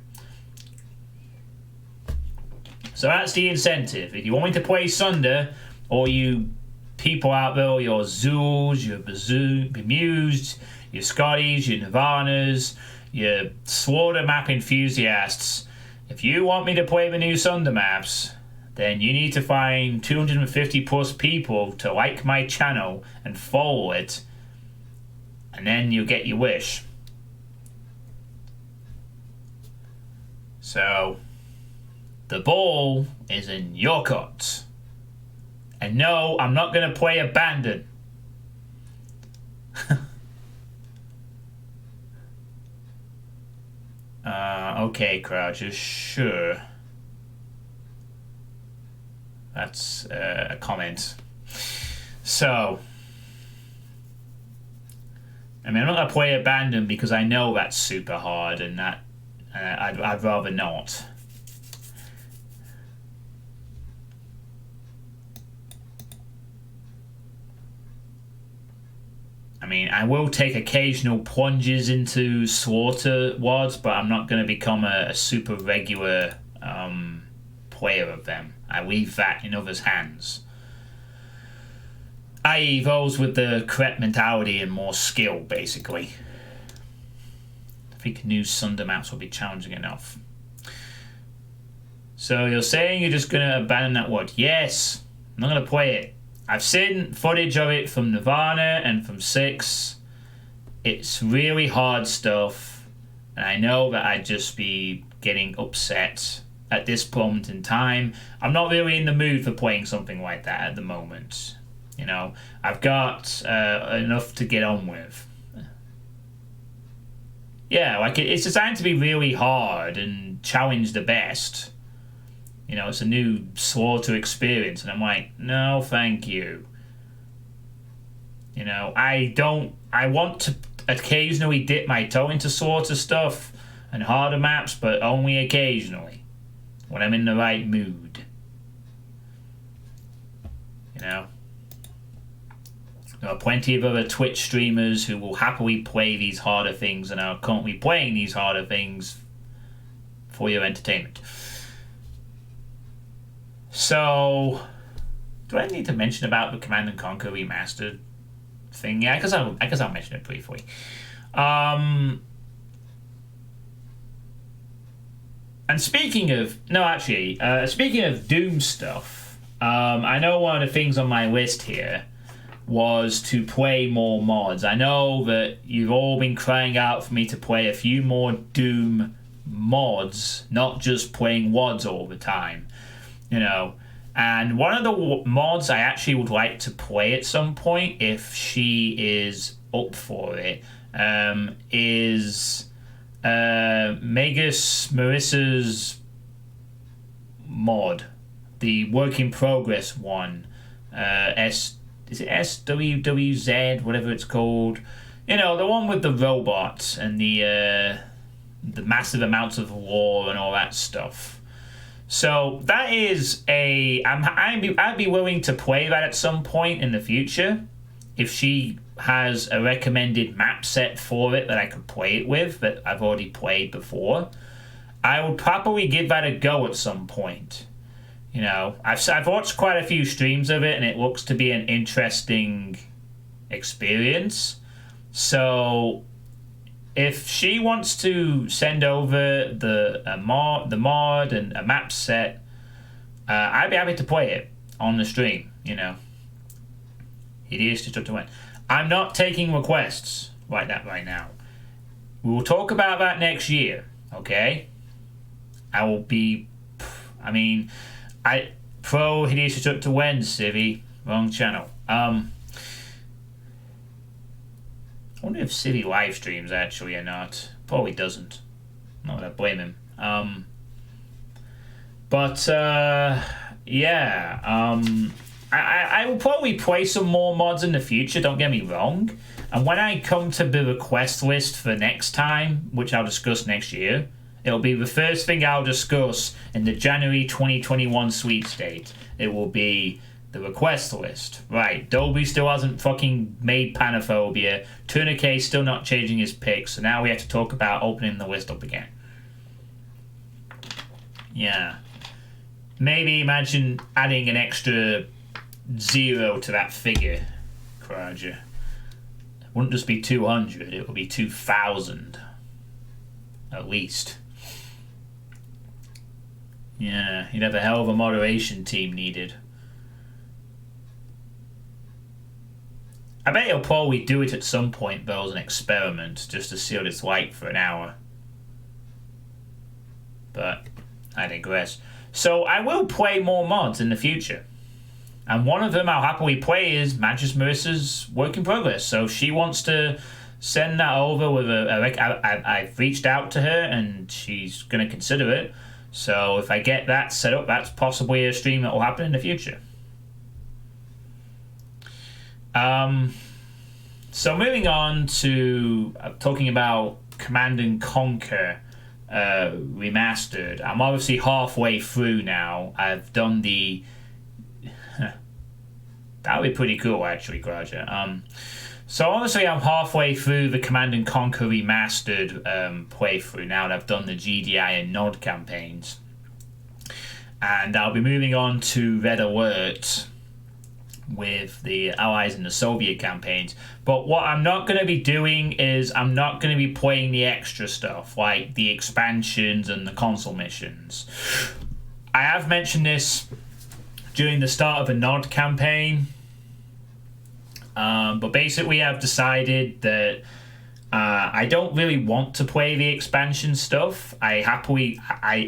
So that's the incentive. If you want me to play Sunder, or you people out there, your Zools, your Bemused, your Scotties, your Nirvanas, your Slaughter map enthusiasts, if you want me to play the new Sunder maps, then you need to find 250 plus people to like my channel and follow it, and then you'll get your wish. So, the ball is in your court. And no, I'm not going to play Abandon. Okay, Crouchers, sure. That's a comment. So, I mean, I'm not going to play Abandon because I know that's super hard, and that I'd rather not. I mean, I will take occasional plunges into slaughter wards, but I'm not going to become a super regular player of them. I leave that in others' hands. I.e. those with the correct mentality and more skill, basically. I think new Sunder maps will be challenging enough. So you're saying you're just going to abandon that word? Yes, I'm not going to play it. I've seen footage of it from Nirvana and from 6. It's really hard stuff, and I know that I'd just be getting upset at this moment in time. I'm not really in the mood for playing something like that at the moment. You know, I've got enough to get on with. Yeah, like it's designed to be really hard and challenge the best. You know, it's a new slaughter experience, and I'm like, no, thank you. You know, I want to occasionally dip my toe into slaughter stuff and harder maps, but only occasionally, when I'm in the right mood. You know? There are plenty of other Twitch streamers who will happily play these harder things and are currently playing these harder things for your entertainment. So, do I need to mention about the Command & Conquer Remastered thing? Yeah, I guess I'll mention it briefly. And speaking of Doom stuff, I know one of the things on my list here was to play more mods. I know that you've all been crying out for me to play a few more Doom mods, not just playing WODs all the time. You know, and one of the mods I actually would like to play at some point, if she is up for it, is Megas Marissa's mod, the work in progress one. Is it SWWZ, whatever it's called? You know, the one with the robots and the massive amounts of war and all that stuff. So that is I'd be willing to play that at some point in the future if she has a recommended map set for it that I could play it with that I've already played before. I would probably give that a go at some point. You know, I've watched quite a few streams of it, and it looks to be an interesting experience. So if she wants to send over the mod and a map set, I'd be happy to play it on the stream. You know, it is just up to win. I'm not taking requests like that right now. We will talk about that next year. Okay, I will be. I mean, Pro Hideyoshi to win, Civi. Wrong channel. I wonder if Civi live streams actually or not. Probably doesn't. Not that I blame him. I will probably play some more mods in the future, don't get me wrong. And when I come to the request list for next time, which I'll discuss next year, it'll be the first thing I'll discuss in the January 2021 sweepstakes. It will be the request list. Right, Dolby still hasn't fucking made Panophobia. Tourniquet's still not changing his picks, so now we have to talk about opening the list up again. Yeah. Maybe imagine adding an extra 0 to that figure, Kraja. It wouldn't just be 200, it would be 2,000. At least. Yeah, you'd have a hell of a moderation team needed. I bet he'll probably do it at some point, though, as an experiment, just to see what it's like for an hour. But I digress. So I will play more mods in the future. And one of them I'll happily play is Manchester Marissa's Work in Progress. So if she wants to send that over with I've reached out to her and she's going to consider it. So if I get that set up, that's possibly a stream that will happen in the future. So moving on to talking about Command & Conquer Remastered. I'm obviously halfway through now. I've done the... that would be pretty cool, actually, Graja. So obviously I'm halfway through the Command and Conquer Remastered playthrough now that I've done the GDI and Nod campaigns. And I'll be moving on to Red Alert with the Allies and the Soviet campaigns. But what I'm not going to be doing is I'm not going to be playing the extra stuff, like the expansions and the console missions. I have mentioned this during the start of the Nod campaign, but basically I've decided that I don't really want to play the expansion stuff. I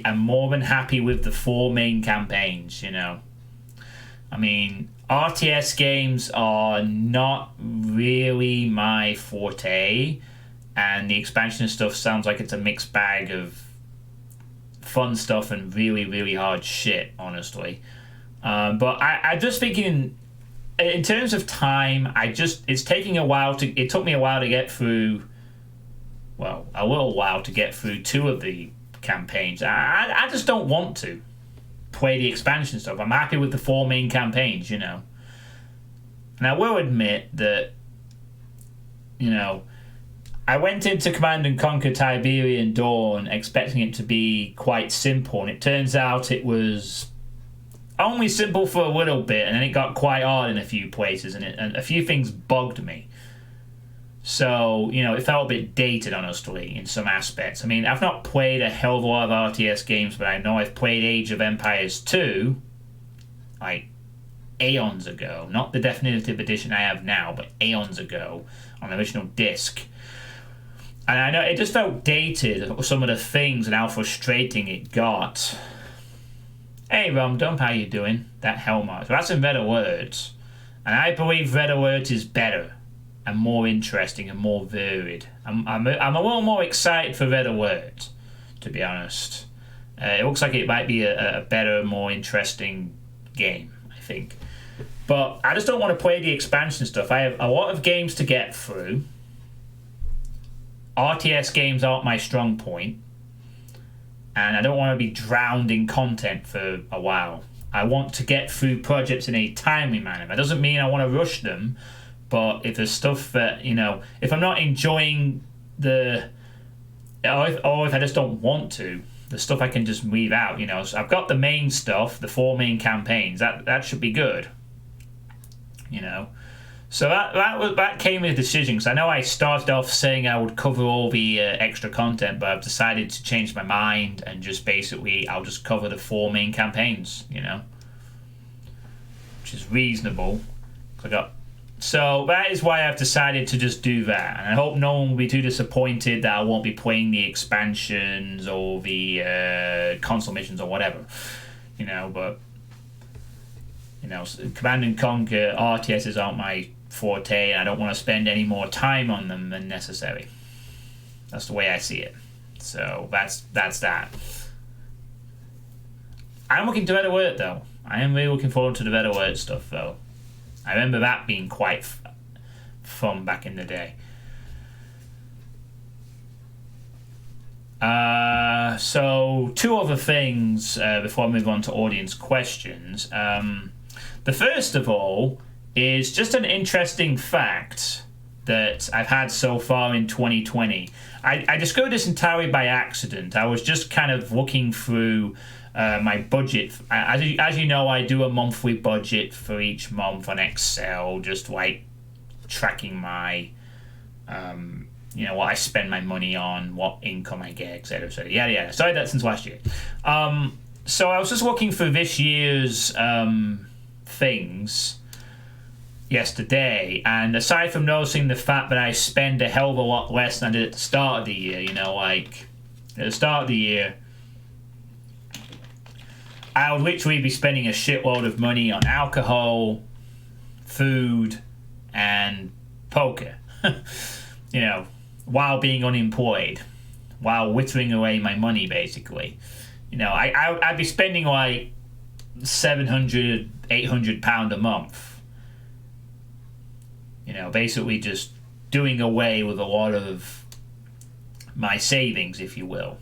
am more than happy with the 4 main campaigns, you know. I mean, RTS games are not really my forte, and the expansion stuff sounds like it's a mixed bag of fun stuff and really, really hard shit, honestly. But I'm just thinking, in terms of time, it's taking a while it took me a while to get through, well, a little while to get through 2 of the campaigns. I just don't want to play the expansion stuff. I'm happy with the 4 main campaigns, you know. And I will admit that, you know, I went into Command and Conquer Tiberian Dawn expecting it to be quite simple, and it turns out it was only simple for a little bit, and then it got quite hard in a few places, and a few things bugged me. So, you know, it felt a bit dated, honestly, in some aspects. I mean, I've not played a hell of a lot of RTS games, but I know I've played Age of Empires 2, like, aeons ago. Not the definitive edition I have now, but aeons ago, on the original disc. And I know it just felt dated, some of the things, and how frustrating it got. Hey, Rumdump, how you doing? That Hellmark. So that's in Red Alert. And I believe Red Alert is better and more interesting and more varied. I'm a little more excited for Red Alert, to be honest. It looks like it might be a better, more interesting game, I think. But I just don't want to play the expansion stuff. I have a lot of games to get through. RTS games aren't my strong point. And I don't want to be drowned in content for a while. I want to get through projects in a timely manner. That doesn't mean I want to rush them. But if there's stuff that, you know, if I'm not enjoying or if I just don't want to, the stuff I can just weave out, you know. So I've got the main stuff, the 4 main campaigns. That should be good, you know. So that came with a decision, because I know I started off saying I would cover all the extra content, but I've decided to change my mind and just basically I'll just cover the 4 main campaigns, you know, which is reasonable. So that is why I've decided to just do that, and I hope no one will be too disappointed that I won't be playing the expansions or the console missions or whatever, you know. But, you know, Command and Conquer RTSs aren't my forte, and I don't want to spend any more time on them than necessary. That's the way I see it. So that's that. I'm looking to Red Alert, though. I am really looking forward to the Red Alert stuff, though. I remember that being quite fun back in the day. So 2 other things before I move on to audience questions. The first of all is just an interesting fact that I've had so far in 2020. I discovered this entirely by accident. I was just kind of looking through my budget. As you know, I do a monthly budget for each month on Excel, just like tracking my, you know, what I spend my money on, what income I get, etc., etc. Yeah. Started that since last year. So I was just looking for this year's things yesterday, and aside from noticing the fact that I spend a hell of a lot less than I did at the start of the year, you know, like at the start of the year, I would literally be spending a shitload of money on alcohol, food, and poker, you know, while being unemployed, while whittling away my money, basically. You know, I'd be spending like £700, £800 a month. You know, basically just doing away with a lot of my savings, if you will.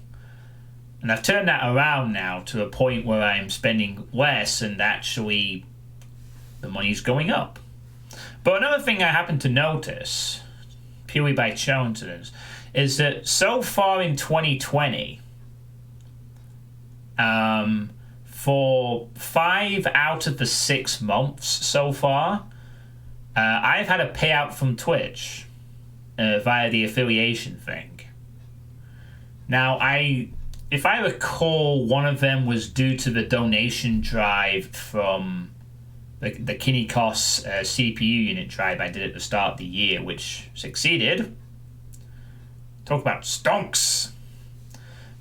And I've turned that around now to a point where I'm spending less and actually the money's going up. But another thing I happened to notice, purely by coincidence, is that so far in 2020, for 5 out of the 6 months so far, I've had a payout from Twitch via the affiliation thing. Now, if I recall, one of them was due to the donation drive from the Kinikos CPU unit drive I did at the start of the year, which succeeded. Talk about stonks.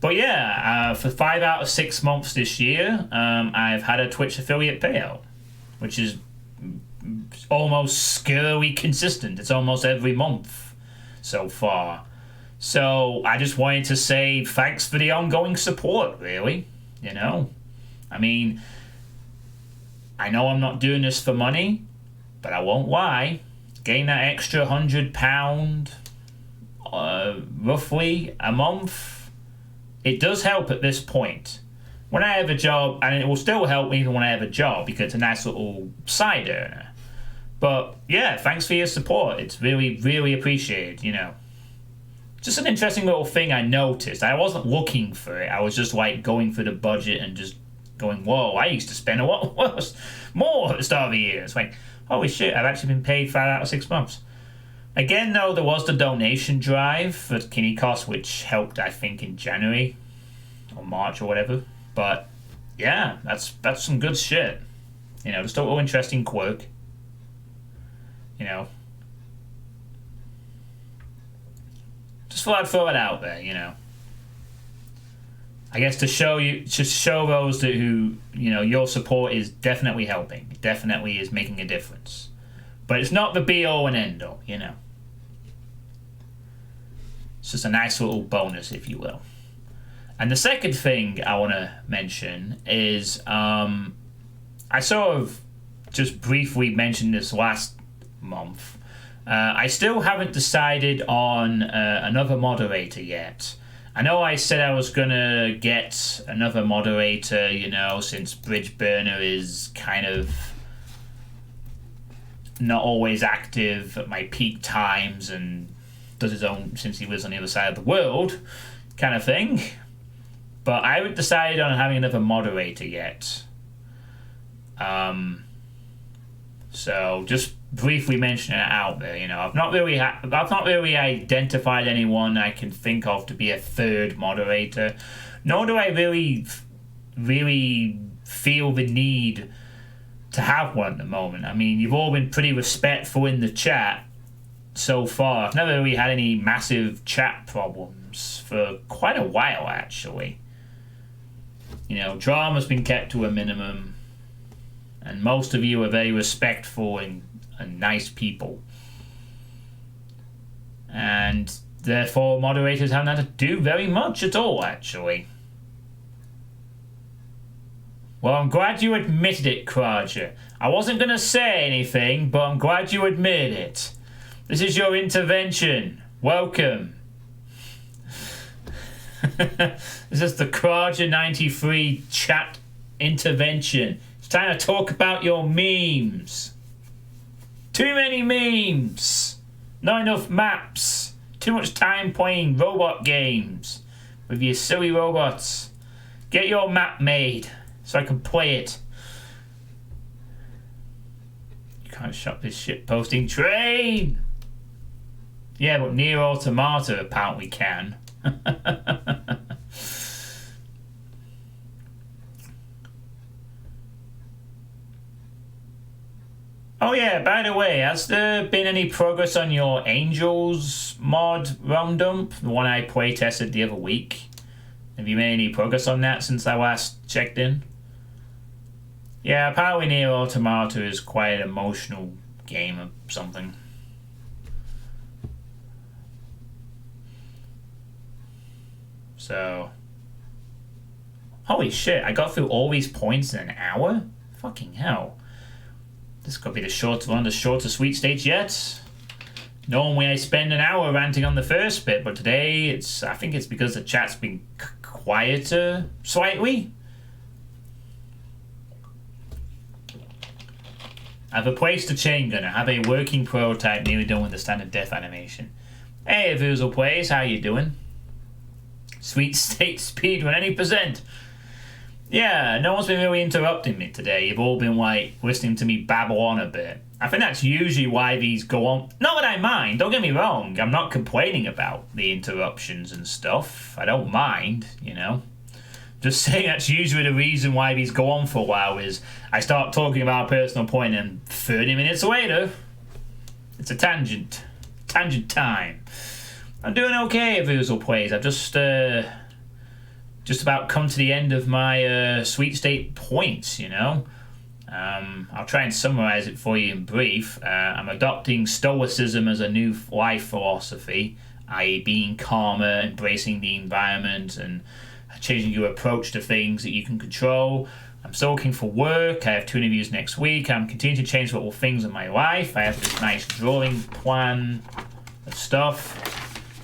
But yeah, for 5 out of 6 months this year, I've had a Twitch affiliate payout, which is almost scarily consistent. It's almost every month so far. So I just wanted to say thanks for the ongoing support, really. You know, I mean, I know I'm not doing this for money, but I won't lie. Getting that extra £100, roughly a month, it does help at this point. When I have a job, and it will still help me even when I have a job, because it's a nice little side earner. But yeah, thanks for your support. It's really, really appreciated, you know. Just an interesting little thing I noticed. I wasn't looking for it. I was just like going through the budget and just going, whoa, I used to spend a lot more at the start of the year. It's like, holy shit, I've actually been paid 5 out of 6 months. Again, though, there was the donation drive for Kinikos, which helped, I think, in January or March or whatever. But yeah, that's some good shit. You know, just a little interesting quirk. You know. Just thought I'd throw it out there, you know. I guess to show those that who, you know, your support is definitely helping. It definitely is making a difference. But it's not the be-all and end-all, you know. It's just a nice little bonus, if you will. And the second thing I want to mention is I sort of just briefly mentioned this last month. I still haven't decided on another moderator yet. I know I said I was going to get another moderator, you know, since Bridge Burner is kind of not always active at my peak times and does his own, since he lives on the other side of the world, kind of thing. But I haven't decided on having another moderator yet. So just briefly mentioning it out there, you know, I've not really identified anyone I can think of to be a third moderator, nor do I really feel the need to have one at the moment. I mean, you've all been pretty respectful in the chat so far. I've never really had any massive chat problems for quite a while, actually. You know, drama's been kept to a minimum, and most of you are very respectful and nice people. And therefore, moderators haven't had to do very much at all, actually. Well, I'm glad you admitted it, Kraja. I wasn't going to say anything, but I'm glad you admitted it. This is your intervention. Welcome. This is the Kraja93 chat intervention. It's time to talk about your memes. Too many memes. Not enough maps. Too much time playing robot games with your silly robots. Get your map made so I can play it. You can't shop this shit posting train. Yeah, but Nier Automata apparently can. Oh yeah, by the way, has there been any progress on your Angels mod realm dump? The one I play tested the other week. Have you made any progress on that since I last checked in? Yeah, apparently Nier Automata is quite an emotional game or something. So, holy shit, I got through all these points in an hour? Fucking hell. This could be one of the shortest sweet states yet. Normally I spend an hour ranting on the first bit, but today I think it's because the chat's been quieter slightly. I've replaced the chain gun. I have a working prototype nearly done with the standard death animation. Hey, Voozle Plays, how you doing? Sweet state speedrun, any percent. Yeah, no one's been really interrupting me today. You've all been, like, listening to me babble on a bit. I think that's usually why these go on. Not that I mind, don't get me wrong. I'm not complaining about the interruptions and stuff. I don't mind, you know. Just saying that's usually the reason why these go on for a while is I start talking about a personal point and 30 minutes later, it's a tangent. Tangent time. I'm doing okay, Voozle Plays. I've just about come to the end of my sweet state points, you know. I'll try and summarize it for you in brief. I'm adopting stoicism as a new life philosophy, i.e. being calmer, embracing the environment, and changing your approach to things that you can control. I'm still looking for work. I have 2 interviews next week. I'm continuing to change little things in my life. I have this nice drawing plan of stuff.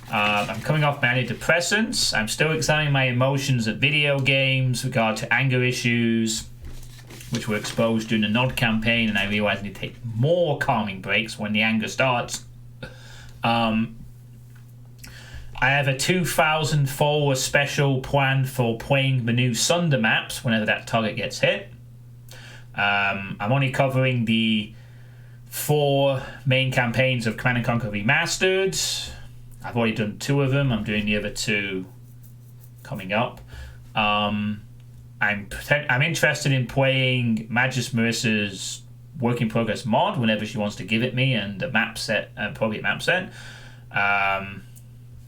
I'm coming off my antidepressants. I'm still examining my emotions at video games with regard to anger issues, which were exposed during the Nod campaign, and I realized I need to take more calming breaks when the anger starts. I have a 2,000 follower special planned for playing the new Sunder maps whenever that target gets hit. I'm only covering the 4 main campaigns of Command & Conquer Remastered. I've already done 2 of them. I'm doing the other 2 coming up. I'm interested in playing Magus Marissa's work in progress mod whenever she wants to give it me, and a map set, appropriate map set.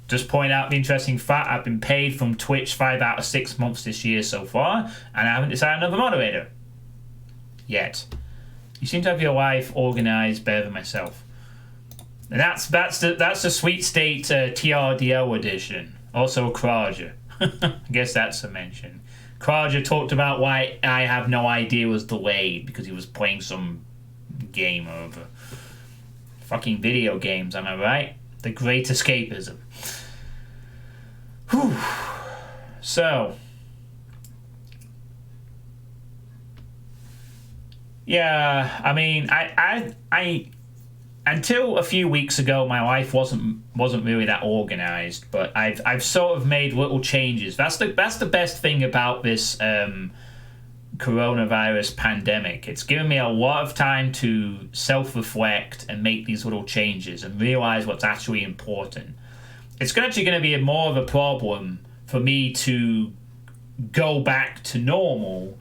Just point out the interesting fact I've been paid from Twitch 5 out of 6 months this year so far, and I haven't decided another moderator yet. You seem to have your life organised better than myself. And that's the Sweet State TRDL edition. Also Kraja. I guess that's a mention. Kraja talked about why I Have No Idea was delayed because he was playing some game over. Fucking video games, am I right? The great escapism. Whew. So, yeah, I mean, I until a few weeks ago, my life wasn't really that organized, but I've sort of made little changes. That's the best thing about this coronavirus pandemic. It's given me a lot of time to self-reflect and make these little changes and realize what's actually important. It's actually going to be more of a problem for me to go back to normal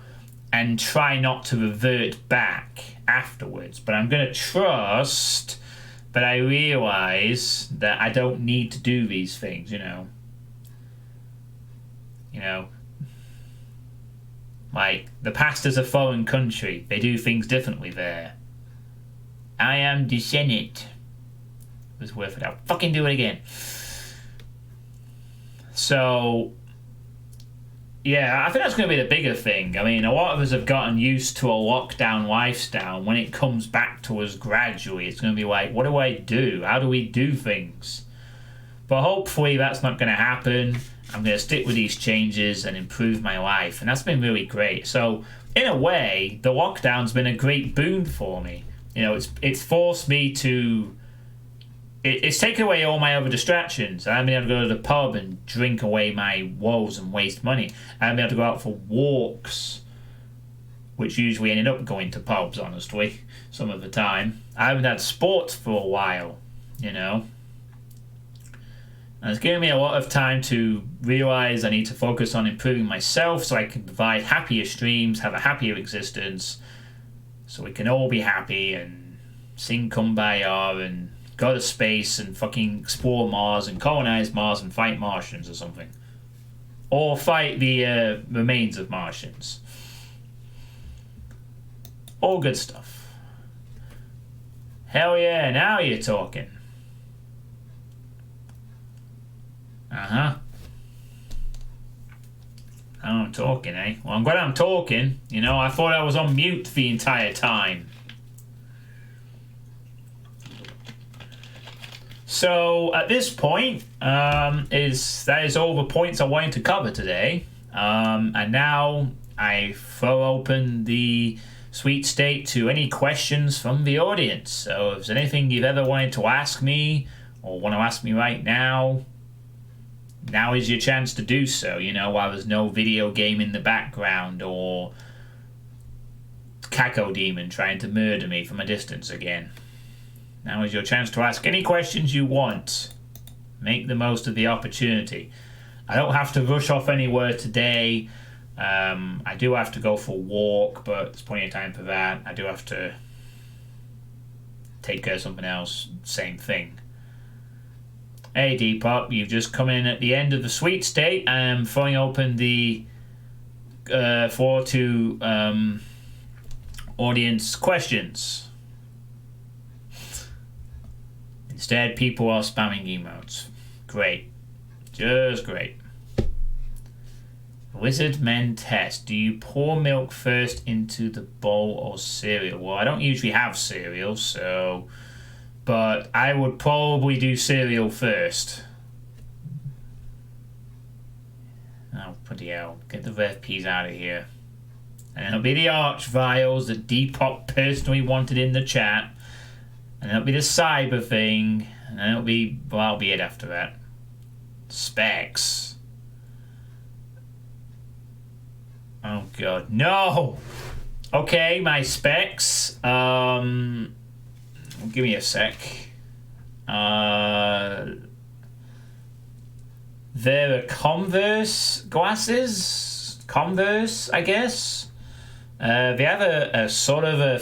and try not to revert back afterwards. But I'm going to trust that I realize that I don't need to do these things, you know. Like, the past is a foreign country. They do things differently there. I am the Senate. It was worth it. I'll fucking do it again. So, yeah, I think that's going to be the bigger thing. I mean, a lot of us have gotten used to a lockdown lifestyle. When it comes back to us gradually, it's going to be like, what do I do? How do we do things? But hopefully that's not going to happen. I'm going to stick with these changes and improve my life. And that's been really great. So, in a way, the lockdown's been a great boon for me. You know, it's forced me to... It's taken away all my other distractions. I haven't been able to go to the pub and drink away my woes and waste money. I haven't been able to go out for walks, which usually ended up going to pubs, honestly, some of the time. I haven't had sports for a while, you know. And it's given me a lot of time to realise I need to focus on improving myself so I can provide happier streams, have a happier existence, so we can all be happy and sing Kumbaya and go to space and fucking explore Mars and colonize Mars and fight Martians or something. Or fight the remains of Martians. All good stuff. Hell yeah, now you're talking. Uh-huh. Now I'm talking, eh? Well, I'm glad I'm talking. You know, I thought I was on mute the entire time. So at this point, that is all the points I wanted to cover today. And now I throw open the sweet state to any questions from the audience. So if there's anything you've ever wanted to ask me or want to ask me right now, now is your chance to do so, you know, while there's no video game in the background or Caco Demon trying to murder me from a distance again. Now is your chance to ask any questions you want. Make the most of the opportunity. I don't have to rush off anywhere today. I do have to go for a walk, but there's plenty of time for that. I do have to take care of something else. Same thing. Hey Depop, you've just come in at the end of the sweet state. I'm throwing open the floor to audience questions. Instead, people are spamming emotes. Great. Just great. Wizard Men test. Do you pour milk first into the bowl or cereal? Well, I don't usually have cereal, so... But I would probably do cereal first. Oh, bloody hell. Get the Rev Peas out of here. And it'll be the Arch Vials that Depop personally wanted in the chat. And it'll be the Cyber thing. And then it'll be... Well, that'll be it after that. Specs. Oh, God. No! Okay, my specs. Give me a sec. There are Converse glasses. Converse, I guess. They have a sort of a...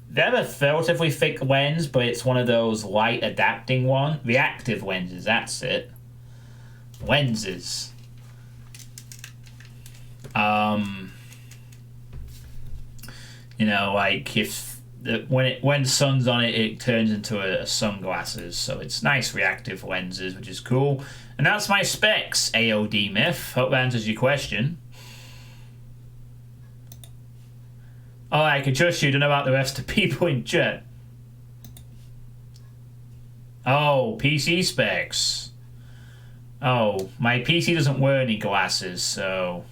They have a relatively thick lens, but it's one of those light adapting one. Reactive lenses, that's it. Lenses. You know, like if when the sun's on it, it turns into a sunglasses. So it's nice reactive lenses, which is cool. And that's my specs, AOD Myth. Hope that answers your question. Oh, I can trust you. Don't know about the rest of the people in chat. Oh, PC specs. Oh, my PC doesn't wear any glasses, so...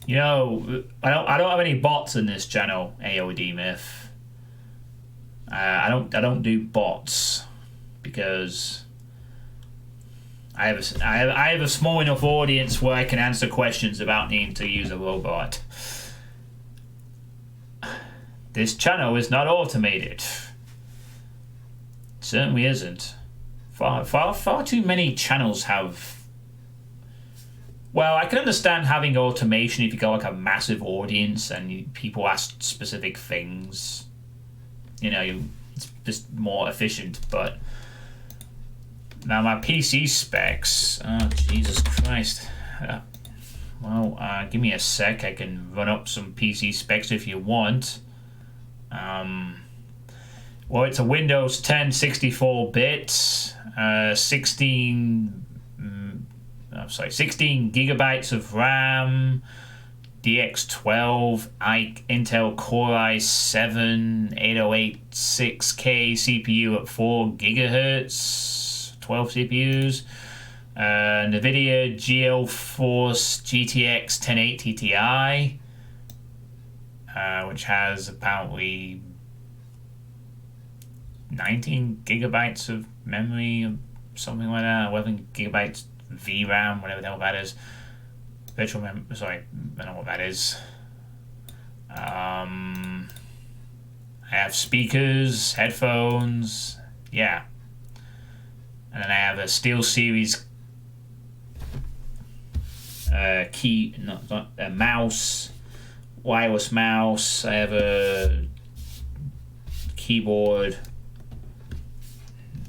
You know, I don't have any bots in this channel, AOD Myth. I don't do bots because I have a small enough audience where I can answer questions without needing to use a robot. This channel is not automated. It certainly isn't. Far too many channels have. Well, I can understand having automation if you got like a massive audience and people ask specific things. You know, it's just more efficient, but now my PC specs. Oh, Jesus Christ. Well, give me a sec. I can run up some PC specs if you want. Well, it's a Windows 10 64-bit, 16 gigabytes of RAM, DX12, Intel Core i7, 8086K CPU at 4 gigahertz, 12 CPUs, NVIDIA GeForce GTX 1080 Ti, which has apparently 19 gigabytes of memory, or something like that, 11 gigabytes VRAM, whatever the hell that is. Virtual memory, sorry, I don't know what that is. I have speakers, headphones, yeah. And then I have a SteelSeries a mouse, wireless mouse. I have a keyboard.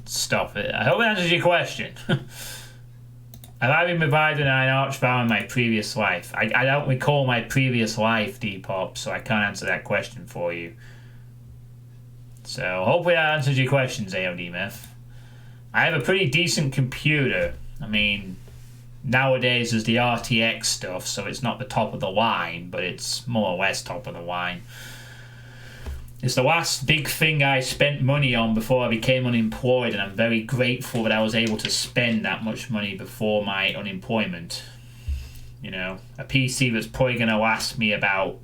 Stop it. I hope that answers your question. Have I been provided an archvile in my previous life? I don't recall my previous life, Depop, so I can't answer that question for you. So hopefully that answers your questions, AOD Myth. I have a pretty decent computer. I mean, nowadays there's the RTX stuff, so it's not the top of the line, but it's more or less top of the line. It's the last big thing I spent money on before I became unemployed, and I'm very grateful that I was able to spend that much money before my unemployment. You know, a PC that's probably going to last me about,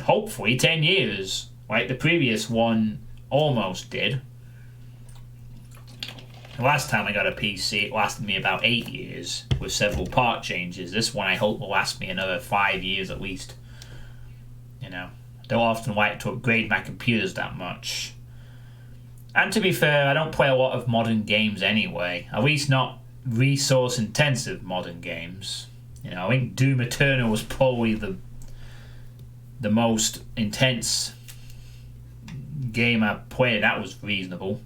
hopefully, 10 years, like the previous one almost did. The last time I got a PC, it lasted me about 8 years with several part changes. This one I hope will last me another 5 years at least. You know, I don't often like to upgrade my computers that much. And to be fair, I don't play a lot of modern games anyway. At least not resource-intensive modern games. You know, I think Doom Eternal was probably the most intense game I played. That was reasonable.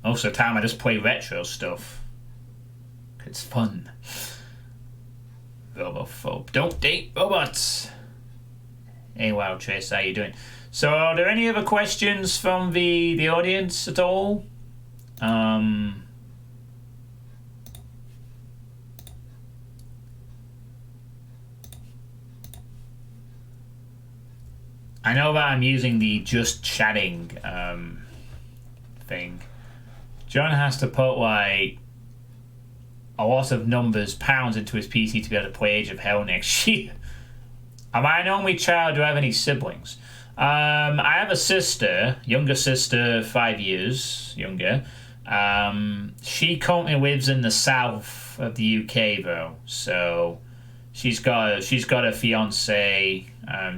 Most of the time I just play retro stuff. It's fun. Robophobe. Don't date robots. Hey, Wild Trace, how you doing? So, are there any other questions from the audience at all? I know that I'm using the just chatting thing. John has to put like a lot of numbers, pounds into his PC to be able to play Age of Hell next year. Am I an only child? Do I have any siblings? I have a sister, younger sister, 5 years younger. She currently lives in the south of the UK though, so she's got a fiance.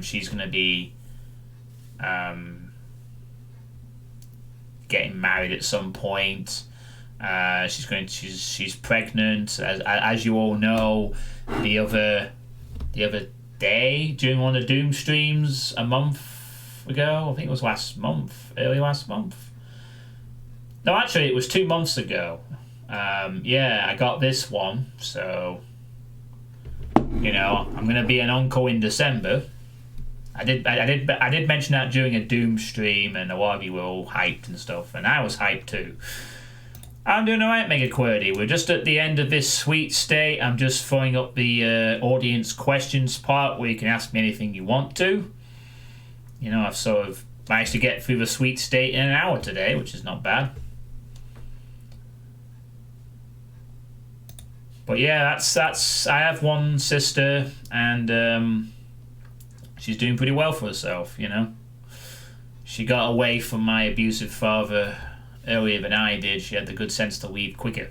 She's gonna be getting married at some point. She's pregnant, as you all know. The other day during one of the Doom streams a month ago, I think it was early last month. No, actually, it was 2 months ago. Yeah, I got this one, so you know I'm gonna be an uncle in December. I did mention that during a Doom stream, and a lot of you were all hyped and stuff, and I was hyped too. I'm doing alright, Mega QWERTY. We're just at the end of this sweet state. I'm just throwing up the audience questions part where you can ask me anything you want to. You know, I've sort of managed to get through the sweet state in an hour today, which is not bad. But yeah, that's. I have one sister, and she's doing pretty well for herself, you know. She got away from my abusive father earlier than I did. She had the good sense to leave quicker.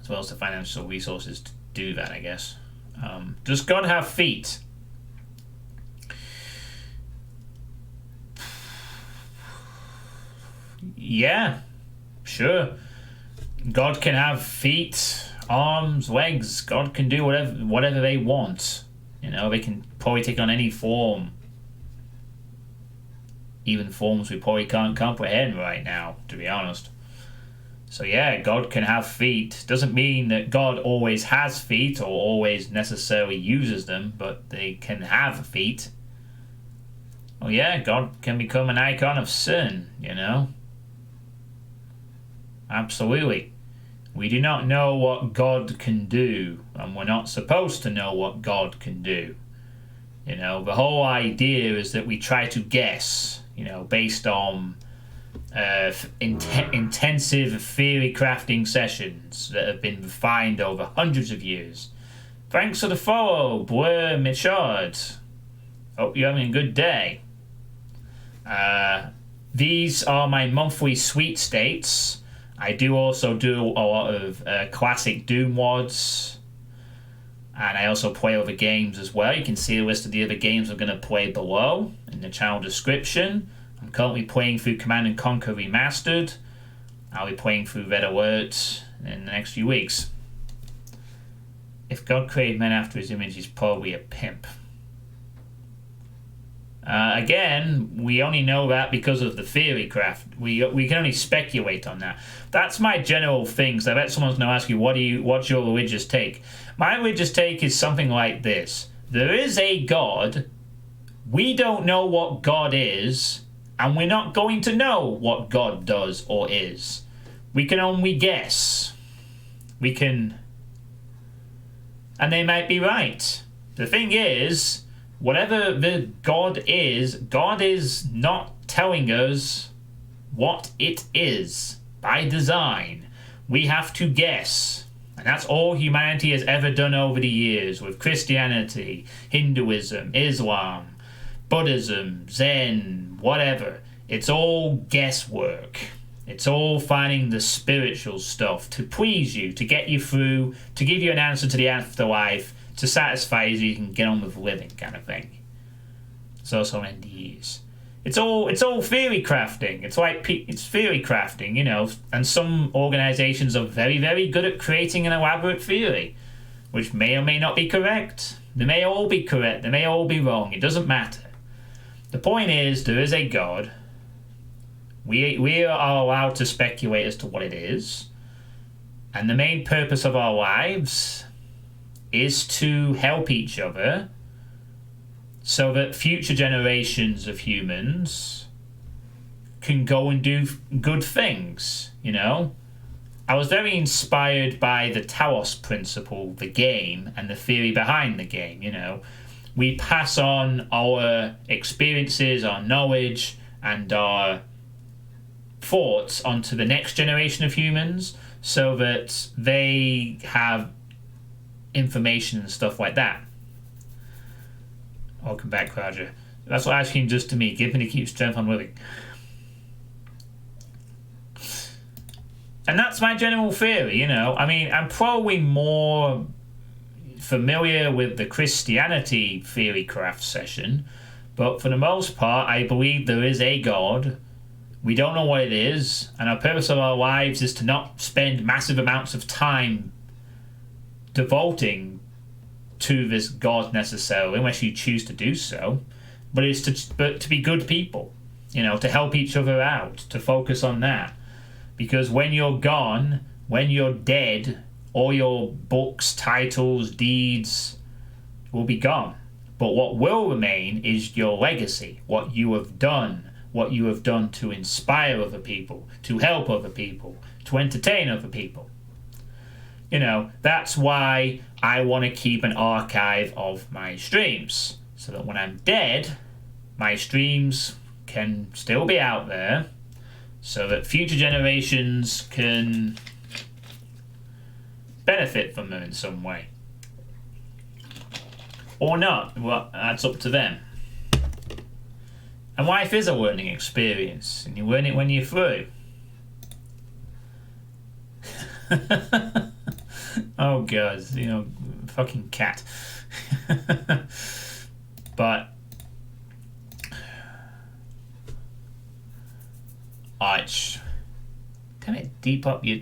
As well as the financial resources to do that, I guess. Does God have feet? Yeah, sure. God can have feet, arms, legs. God can do whatever they want. You know, they can probably take on any form. Even forms we probably can't comprehend right now, to be honest. So yeah, God can have feet. Doesn't mean that God always has feet or always necessarily uses them, but they can have feet. Well, yeah, God can become an icon of sin, you know. Absolutely. We do not know what God can do, and we're not supposed to know what God can do. You know, the whole idea is that we try to guess, you know, based on intensive theory crafting sessions that have been refined over hundreds of years. Thanks for the follow, Blur Michard. Hope you're having a good day. These are my monthly sweet states. I do also do a lot of classic Doom WODs, and I also play other games as well. You can see a list of the other games I'm going to play below in the channel description. I'm currently playing through Command & Conquer Remastered. I'll be playing through Red Alert in the next few weeks. If God created men after his image, he's probably a pimp. Again, we only know that because of the theory craft. We can only speculate on that. That's my general thing. So I bet someone's going to ask you, what's your religious take? My religious take is something like this. There is a God. We don't know what God is, and we're not going to know what God does or is. We can only guess. We can... And they might be right. The thing is, whatever the God is not telling us what it is by design. We have to guess. And that's all humanity has ever done over the years with Christianity, Hinduism, Islam, Buddhism, Zen, whatever. It's all guesswork. It's all finding the spiritual stuff to please you, to get you through, to give you an answer to the afterlife, to satisfy you so you can get on with living, kind of thing. It's also NDEs. It's all theory crafting. It's theory crafting, you know. And some organizations are very, very good at creating an elaborate theory, which may or may not be correct. They may all be correct. They may all be wrong. It doesn't matter. The point is, there is a God. We are allowed to speculate as to what it is. And the main purpose of our lives is to help each other so that future generations of humans can go and do good things, you know? I was very inspired by the Talos principle, the game, and the theory behind the game, you know? We pass on our experiences, our knowledge, and our thoughts onto the next generation of humans so that they have information and stuff like that. Welcome back, Roger. That's what ice cream does to me. Give me to keep strength on living. And that's my general theory, you know. I mean, I'm probably more familiar with the Christianity theory craft session, but for the most part, I believe there is a God. We don't know what it is, and our purpose of our lives is to not spend massive amounts of time devoting to this God necessarily, unless you choose to do so, but it's to be good people, you know, to help each other out, to focus on that. Because when you're gone, when you're dead, all your books, titles, deeds will be gone. But what will remain is your legacy, what you have done to inspire other people, to help other people, to entertain other people. You know, that's why I want to keep an archive of my streams, so that when I'm dead, my streams can still be out there, so that future generations can benefit from them in some way. Or not, well, that's up to them. And life is a learning experience, and you learn it when you're through. Oh god, you know, fucking cat. But arch, damn it, deep up your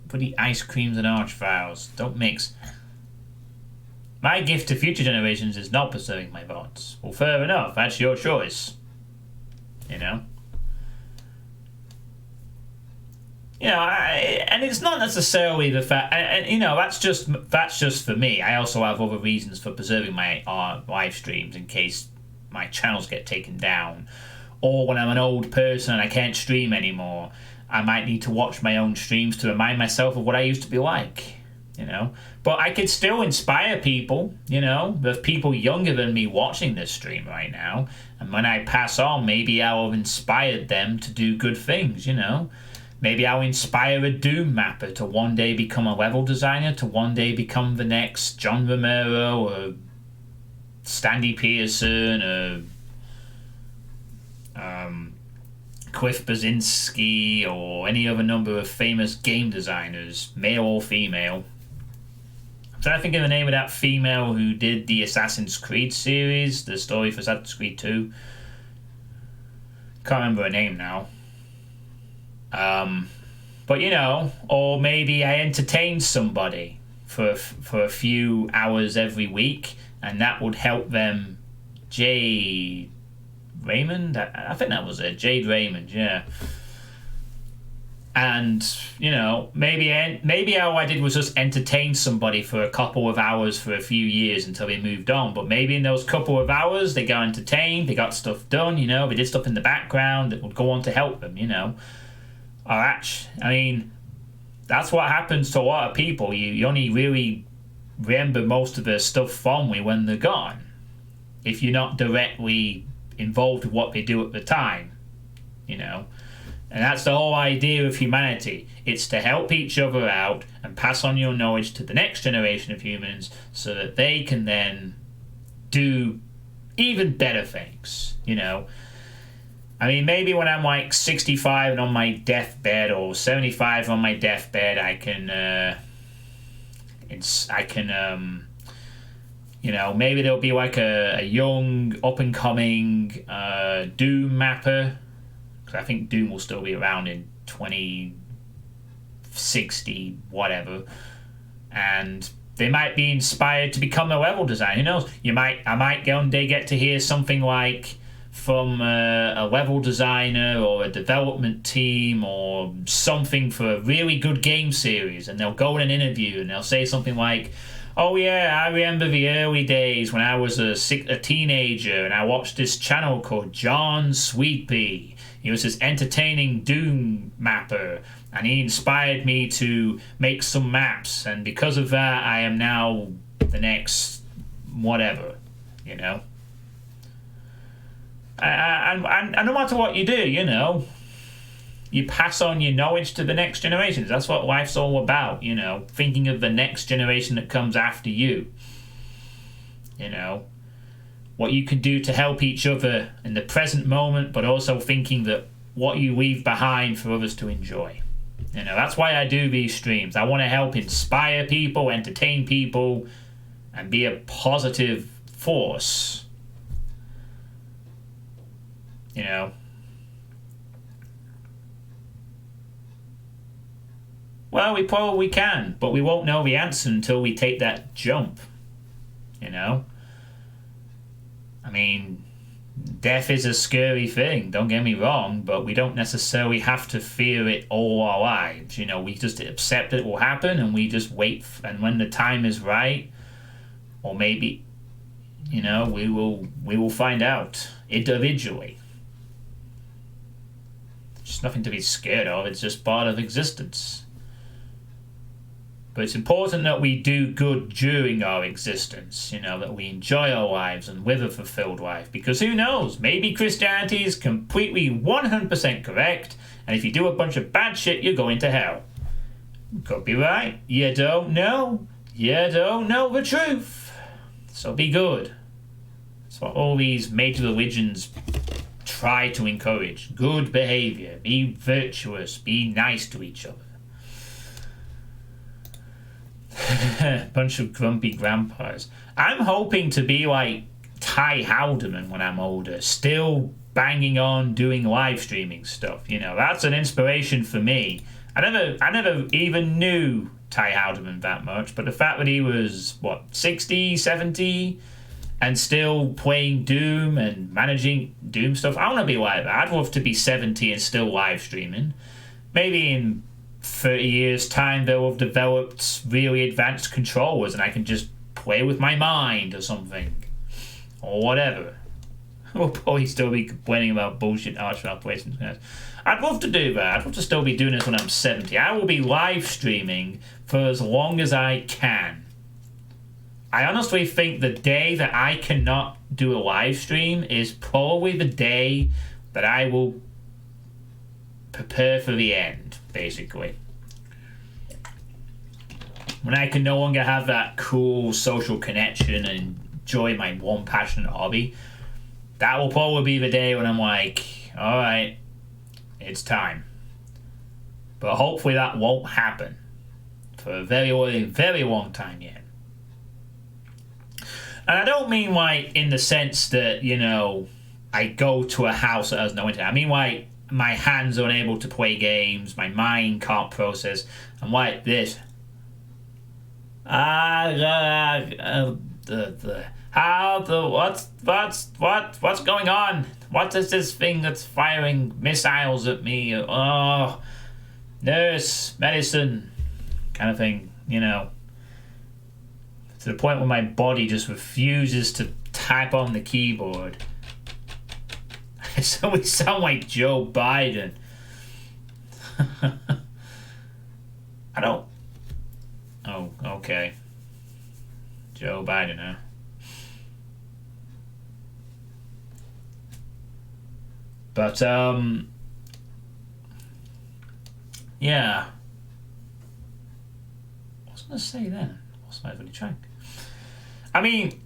bloody ice creams and arch files. Don't mix. My gift to future generations is not preserving my thoughts. Well, fair enough, that's your choice. You know? You know, and it's not necessarily the fact, and you know, that's just for me. I also have other reasons for preserving my live streams in case my channels get taken down, or when I'm an old person and I can't stream anymore, I might need to watch my own streams to remind myself of what I used to be like. You know, but I could still inspire people. You know, there's people younger than me watching this stream right now, and when I pass on, maybe I'll have inspired them to do good things. You know. Maybe I'll inspire a Doom mapper to one day become a level designer, to one day become the next John Romero or Stanley Pearson or Cliff Basinski or any other number of famous game designers, male or female. I'm trying to think of the name of that female who did the Assassin's Creed series, the story for Assassin's Creed 2. Can't remember her name now. But you know, or maybe I entertain somebody for a few hours every week, and that would help them. Jade Raymond, I think that was it. Jade Raymond, yeah. And you know, maybe all I did was just entertain somebody for a couple of hours for a few years until they moved on. But maybe in those couple of hours, they got entertained, they got stuff done. You know, they did stuff in the background that would go on to help them. You know. I mean, that's what happens to a lot of people. You only really remember most of their stuff fondly when they're gone, if you're not directly involved with what they do at the time, you know. And that's the whole idea of humanity. It's to help each other out and pass on your knowledge to the next generation of humans so that they can then do even better things, you know. I mean, maybe when I'm like 65 and on my deathbed, or 75 on my deathbed, I can, you know, maybe there'll be like a young, up-and-coming Doom mapper. Because I think Doom will still be around in 2060, whatever. And they might be inspired to become a level designer. Who knows? I might one day get to hear something like from a level designer or a development team or something for a really good game series, and they'll go in an interview and they'll say something like, "Oh yeah, I remember the early days when I was a teenager and I watched this channel called John Suitepee. He was this entertaining Doom mapper, and he inspired me to make some maps, and because of that, I am now the next whatever," you know. And no matter what you do, you know, you pass on your knowledge to the next generations. That's what life's all about, you know, thinking of the next generation that comes after you. You know, what you can do to help each other in the present moment, but also thinking that what you leave behind for others to enjoy. You know, that's why I do these streams. I want to help inspire people, entertain people, and be a positive force. You know. Well, we probably can, but we won't know the answer until we take that jump. You know? I mean, death is a scary thing, don't get me wrong, but we don't necessarily have to fear it all our lives. You know, we just accept it will happen and we just wait, and when the time is right, or maybe, you know, we will find out individually. There's nothing to be scared of, it's just part of existence. But it's important that we do good during our existence, you know, that we enjoy our lives and live a fulfilled life. Because who knows, maybe Christianity is completely 100% correct, and if you do a bunch of bad shit, you're going to hell. Could be right. You don't know. You don't know the truth. So be good. That's what all these major religions try to encourage. Good behavior. Be virtuous. Be nice to each other. Bunch of grumpy grandpas. I'm hoping to be like Ty Haldeman when I'm older, still banging on doing live streaming stuff. You know, that's an inspiration for me. I never even knew Ty Haldeman that much, but the fact that he was 60, 70 and still playing Doom and managing Doom stuff, I want to be like that. I'd love to be 70 and still live streaming. Maybe in 30 years time they'll have developed really advanced controllers and I can just play with my mind or something, or whatever. We'll probably still be complaining about bullshit artificial operations. I'd love to do that. I'd love to still be doing this when I'm 70. I will be live streaming for as long as I can. I honestly think the day that I cannot do a live stream is probably the day that I will prepare for the end, basically. When I can no longer have that cool social connection and enjoy my one passionate hobby, that will probably be the day when I'm like, alright, it's time. But hopefully that won't happen for a very, very long time yet. And I don't mean like in the sense that, you know, I go to a house that has no internet. I mean like my hands are unable to play games, my mind can't process. I'm like this. What's going on? What is this thing that's firing missiles at me? Oh, nurse, medicine, kind of thing, you know. To the point where my body just refuses to type on the keyboard. So we sound like Joe Biden. I don't... Oh, okay. Joe Biden, huh? But, Yeah. What was I going to say then? What's my funny track? I mean,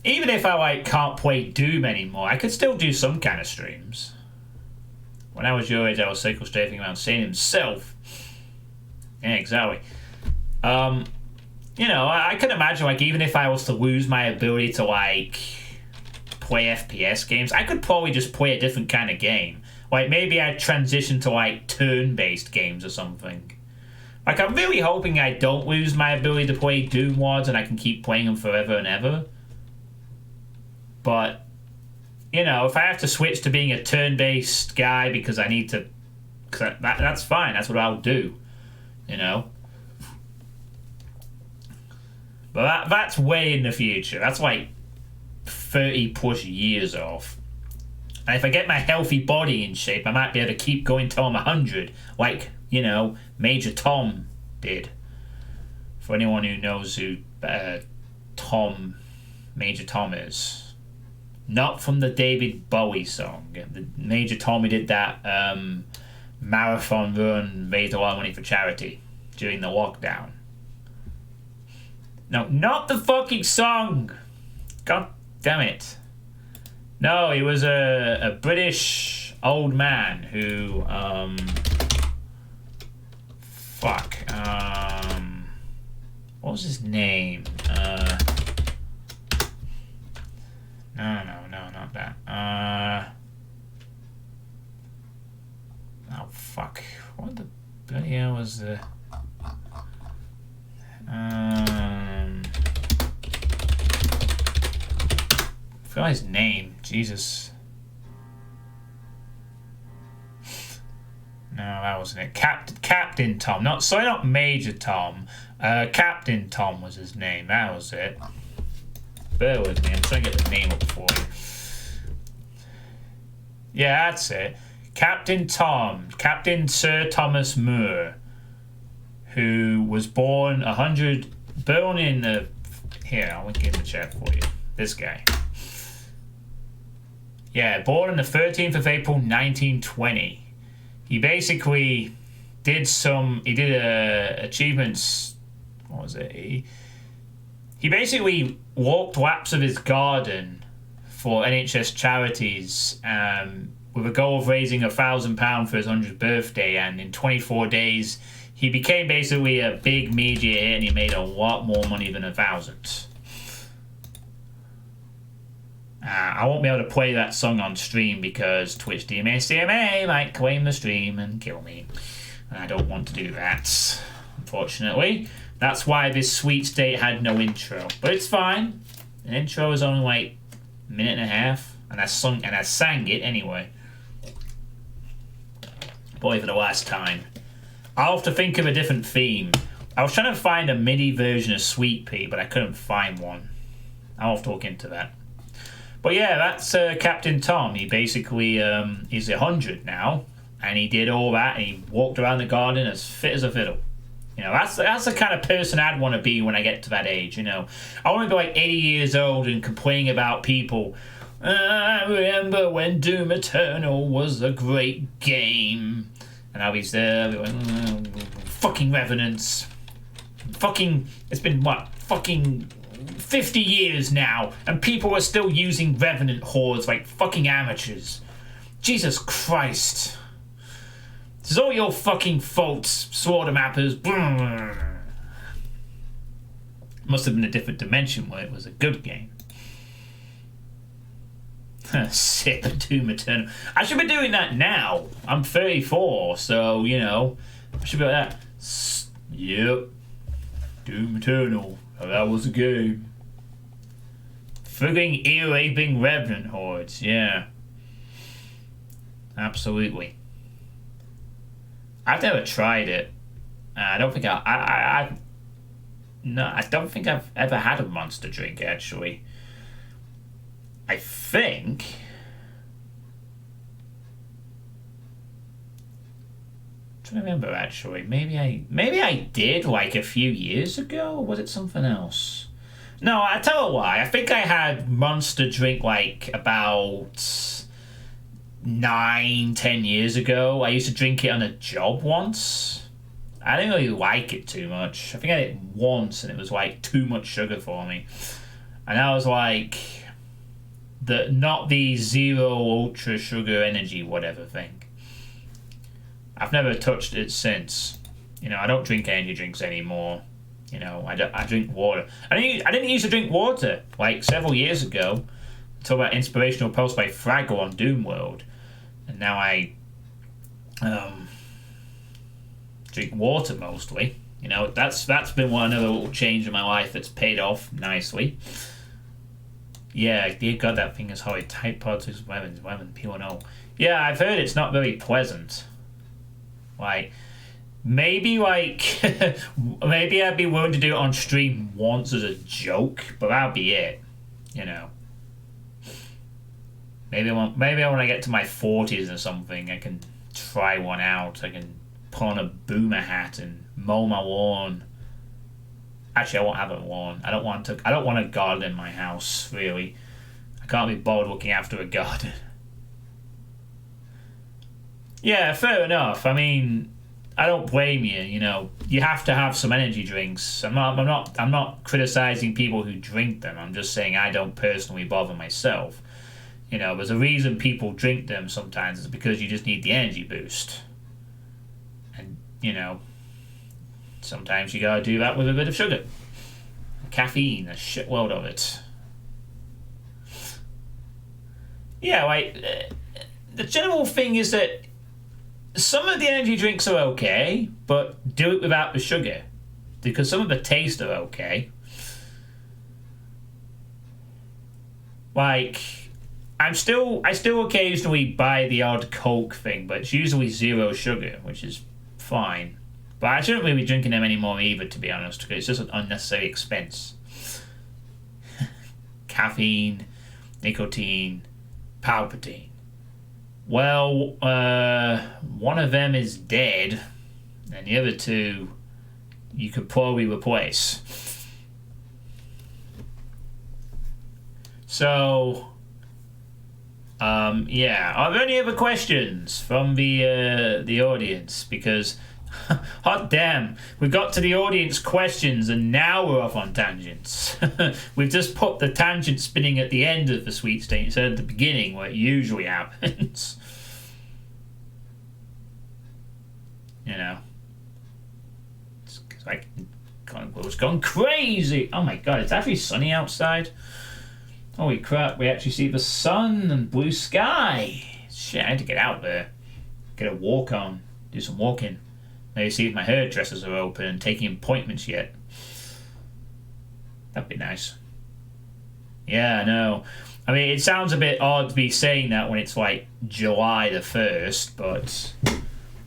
even if I like can't play Doom anymore, I could still do some kind of streams. When I was your age, I was cycle strafing around saying himself. Yeah, exactly. You know, I can imagine, like, even if I was to lose my ability to, like, play FPS games, I could probably just play a different kind of game. Like, maybe I'd transition to, like, turn-based games or something. Like, I'm really hoping I don't lose my ability to play Doom Lords and I can keep playing them forever and ever. But, you know, if I have to switch to being a turn-based guy because I need to... Cause that's fine, that's what I'll do. You know? But that's way in the future. That's like 30 plus years off. And if I get my healthy body in shape, I might be able to keep going till I'm 100. Like, you know, Major Tom did. For anyone who knows who Major Tom is. Not from the David Bowie song. The Major Tom who did that marathon run, raised a lot of money for charity during the lockdown. No, not the fucking song. God damn it. No, he was a British old man who, what was his name? No, not that. Oh, fuck. What the bloody hell was the... I forgot his name. Jesus. No, that wasn't it. Captain Tom. Not Major Tom. Captain Tom was his name. That was it. Bear with me. I'm trying to get the name up for you. Yeah, that's it. Captain Tom. Captain Sir Thomas Moore. Who was born in the... Here, I'll give him a check for you. This guy. Yeah, born on the 13th of April, 1920. He basically did achievements... What was it? He basically walked laps of his garden for NHS charities with a goal of raising £1,000 for his 100th birthday, and in 24 days... He became basically a big media hit and he made a lot more money than 1,000. I won't be able to play that song on stream because Twitch DMA might claim the stream and kill me. And I don't want to do that, unfortunately. That's why this sweet state had no intro. But it's fine. An intro is only like a minute and a half. And I sang it anyway. Probably for the last time. I'll have to think of a different theme. I was trying to find a MIDI version of Suitepee, but I couldn't find one. I'll have to look into that. But yeah, that's Captain Tom. He basically he's 100 now, and he did all that, and he walked around the garden as fit as a fiddle. You know, that's the kind of person I'd want to be when I get to that age, you know. I want to be like 80 years old and complaining about people. I remember when Doom Eternal was a great game. And now he's there, fucking revenants. It's been what, fucking 50 years now, and people are still using revenant hordes like fucking amateurs. Jesus Christ. This is all your fucking fault, slaughter mappers. Must have been a different dimension where it was a good game. Sip of Doom Eternal. I should be doing that now. I'm 34, so, you know, I should be like that. Yep. Doom Eternal. Oh, that was a game. Frigging ear-raping revenant hordes, yeah. Absolutely. I've never tried it. I don't think I don't think I've ever had a monster drink, actually. I think... I'm trying to remember, actually. Maybe I did, like, a few years ago? Or was it something else? No, I tell you why. I think I had Monster drink, like, about 9-10 years ago. I used to drink it on a job once. I didn't really like it too much. I think I had it once and it was like too much sugar for me. And I was like, not the zero ultra sugar energy whatever thing. I've never touched it since. You know, I don't drink energy drinks anymore. You know, I drink water. I didn't used to drink water like several years ago. Talk about inspirational post by Fraggle on Doomworld, and now I drink water mostly. You know, that's been another little change in my life that's paid off nicely. Yeah, dear God, that thing is horrid. Tight pods is women, people know. Yeah, I've heard it's not very pleasant. Like, maybe maybe I'd be willing to do it on stream once as a joke, but that'll be it. You know. Maybe when I get to my 40s or something, I can try one out. I can put on a boomer hat and mow my lawn. Actually, I won't have a lawn. I don't want a garden in my house, really. I can't be bothered looking after a garden. Yeah, fair enough. I mean, I don't blame you. You know, you have to have some energy drinks. I'm not criticizing people who drink them. I'm just saying I don't personally bother myself. You know, there's a reason people drink them sometimes. It's because you just need the energy boost. And, you know, sometimes you gotta do that with a bit of sugar. Caffeine, a shitload of it. Yeah, like, the general thing is that some of the energy drinks are okay, but do it without the sugar. Because some of the taste are okay. Like, I still occasionally buy the odd Coke thing, but it's usually zero sugar, which is fine. But I shouldn't really be drinking them anymore either, to be honest, because it's just an unnecessary expense. Caffeine, nicotine, Palpatine. Well, one of them is dead, and the other two you could probably replace. So, yeah. Are there any other questions from the audience? Because, hot damn, we got to the audience questions and now we're off on tangents. We've just put the tangent spinning at the end of the sweet state instead of the beginning where it usually happens. You know. It's like, it was going crazy. Oh my God, it's actually sunny outside. Holy crap, we actually see the sun and blue sky. Shit, I had to get out there. Get a walk on. Do some walking. Maybe see if my hairdressers are open and taking appointments yet. That'd be nice. Yeah, I know. I mean, it sounds a bit odd to be saying that when it's like July the 1st, but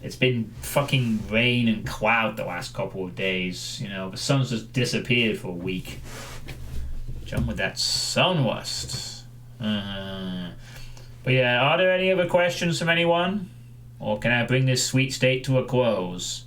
it's been fucking rain and cloud the last couple of days. You know, the sun's just disappeared for a week. John with that sunlust. But yeah, are there any other questions from anyone? Or can I bring this sweet state to a close?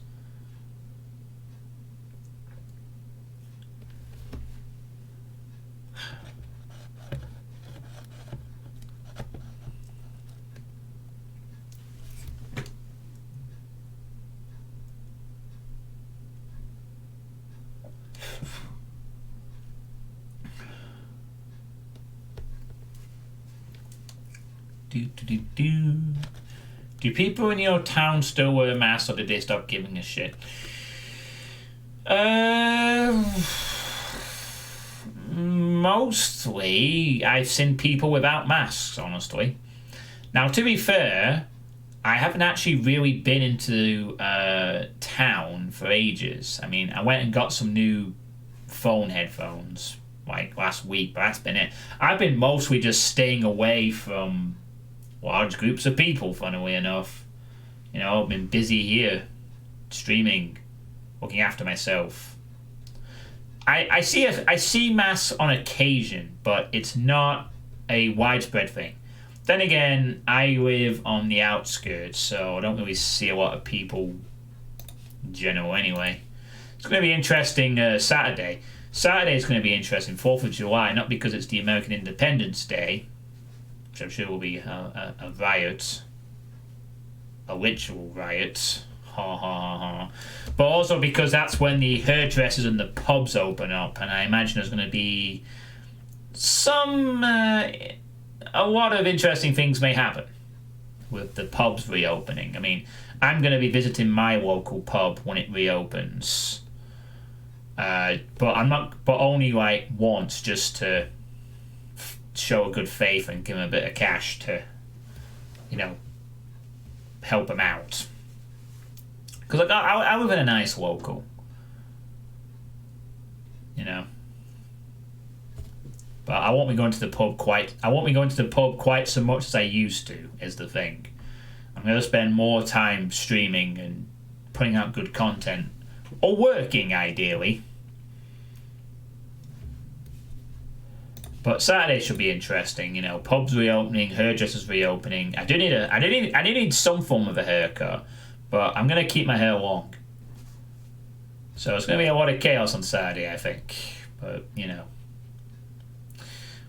Do people in your town still wear masks, or did they stop giving a shit? Mostly, I've seen people without masks, honestly. Now, to be fair, I haven't actually really been into town for ages. I mean, I went and got some new phone headphones, like, last week, but that's been it. I've been mostly just staying away from large groups of people, funnily enough. You know, I've been busy here, streaming, looking after myself. I see masks on occasion, but it's not a widespread thing. Then again, I live on the outskirts, so I don't really see a lot of people in general anyway. It's going to be interesting Saturday. Saturday is going to be interesting, 4th of July, not because it's the American Independence Day, I'm sure will be a riot, a ritual riot. Ha ha ha ha. But also because that's when the hairdressers and the pubs open up, and I imagine there's going to be some a lot of interesting things may happen with the pubs reopening. I mean, I'm going to be visiting my local pub when it reopens, but I'm not. But only like once, just to show a good faith and give them a bit of cash to, help them out. Because I live in a nice local, But I won't be going to the pub quite. I won't be going to the pub quite so much as I used to. Is the thing. I'm going to spend more time streaming and putting out good content, or working ideally. But Saturday should be interesting. Pubs reopening, hairdressers reopening. I do need some form of a haircut, but I'm going to keep my hair long. So it's going to be a lot of chaos on Saturday, I think. But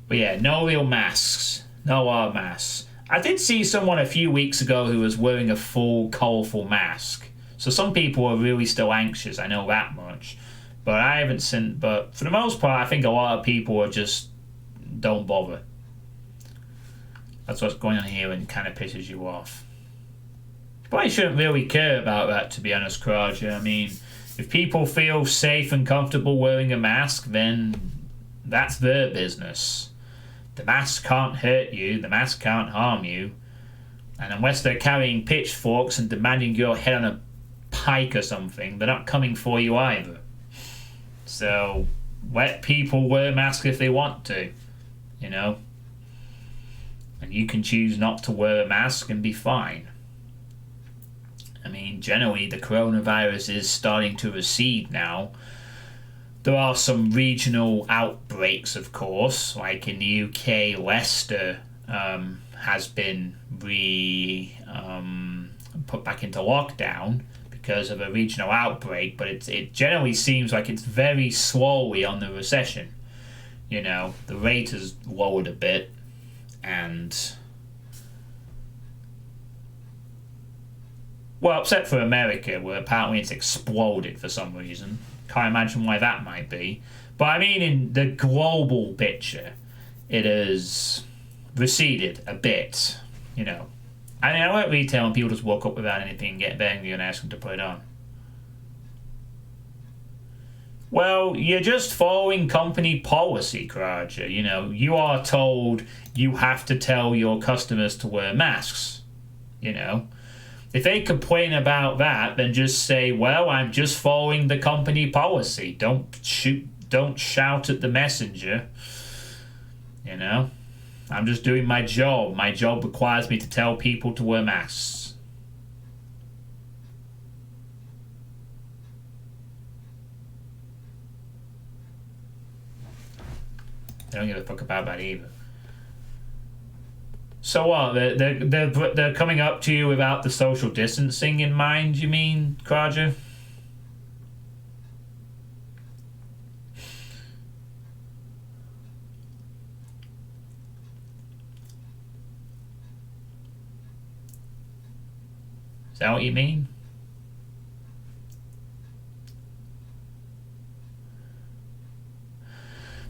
But yeah, no real masks. No masks. I did see someone a few weeks ago who was wearing a full, colourful mask. So some people are really still anxious, I know that much. But I haven't seen... But for the most part, I think a lot of people are just... don't bother. That's what's going on here and kind of pisses you off. But I shouldn't really care about that, to be honest, Kraja. I mean, if people feel safe and comfortable wearing a mask, then that's their business. The mask can't hurt you, the mask can't harm you, and unless they're carrying pitchforks and demanding your head on a pike or something, they're not coming for you either. So let people wear masks if they want to, And you can choose not to wear a mask and be fine. I mean, generally the coronavirus is starting to recede now. There are some regional outbreaks, of course, like in the UK, Leicester has been put back into lockdown because of a regional outbreak, but it generally seems like it's very slowly on the recession. The rate has lowered a bit, and well, except for America, where apparently it's exploded for some reason. Can't imagine why that might be. But I mean, in the global picture, it has receded a bit, I mean, I work retail and people just walk up without anything and get angry and ask them to put it on. Well, you're just following company policy, Kraja. You are told you have to tell your customers to wear masks, If they complain about that, then just say, well, I'm just following the company policy. Don't shout at the messenger. I'm just doing my job. My job requires me to tell people to wear masks. They don't give a fuck about that either. So what? They're coming up to you without the social distancing in mind, you mean, Kraja? Is that what you mean?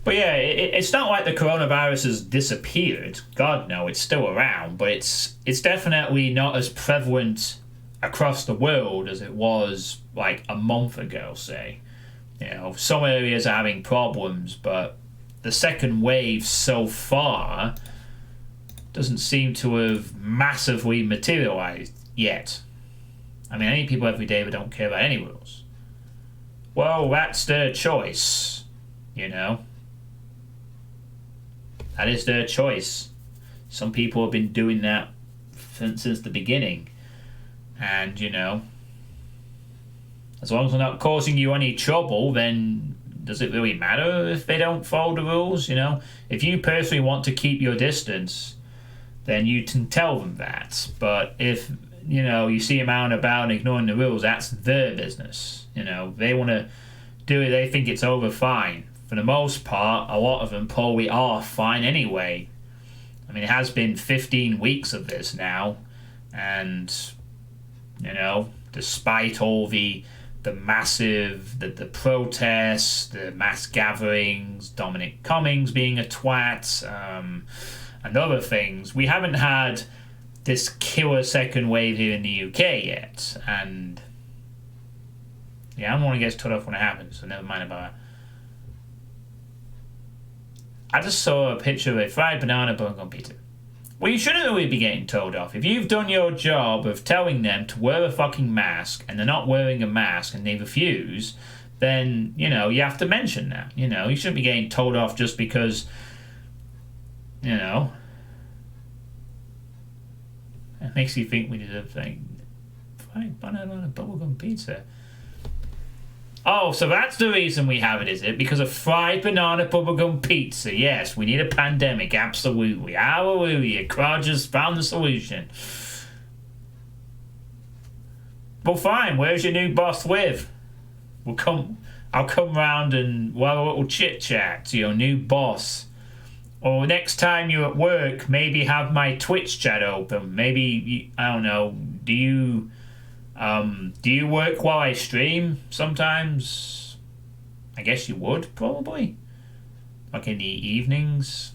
But yeah, it's not like the coronavirus has disappeared. God, no, it's still around, but it's definitely not as prevalent across the world as it was like a month ago, say. Some areas are having problems, but the second wave so far doesn't seem to have massively materialized yet. I mean, I meet people every day that don't care about any rules. Well, that's their choice, That is their choice. Some people have been doing that since the beginning. And, as long as they're not causing you any trouble, then does it really matter if they don't follow the rules, If you personally want to keep your distance, then you can tell them that. But if, you see them out and about and ignoring the rules, that's their business. They want to do it, they think it's over fine. For the most part, a lot of them probably are fine anyway. I mean, it has been 15 weeks of this now, and, despite all the massive the protests, the mass gatherings, Dominic Cummings being a twat, and other things, we haven't had this killer second wave here in the UK yet. And yeah, I'm the one who gets told off when it happens, so never mind about it. I just saw a picture of a fried banana bun on pizza. Well, you shouldn't really be getting told off. If you've done your job of telling them to wear a fucking mask and they're not wearing a mask and they refuse, then, you know, you have to mention that. You know, you shouldn't be getting told off just because, you know, it makes you think we deserve thing. Fried banana on a bubblegum pizza. Oh, so that's the reason we have it, is it? Because of fried banana bubblegum pizza. Yes, we need a pandemic, absolutely. Hallelujah. Rogers found the solution. Well, fine. Where's your new boss with? I'll come round and we'll have a little chit-chat to your new boss. Or next time you're at work, maybe have my Twitch chat open. Maybe, I don't know, do you work while I stream sometimes? I guess you would, probably. Like in the evenings.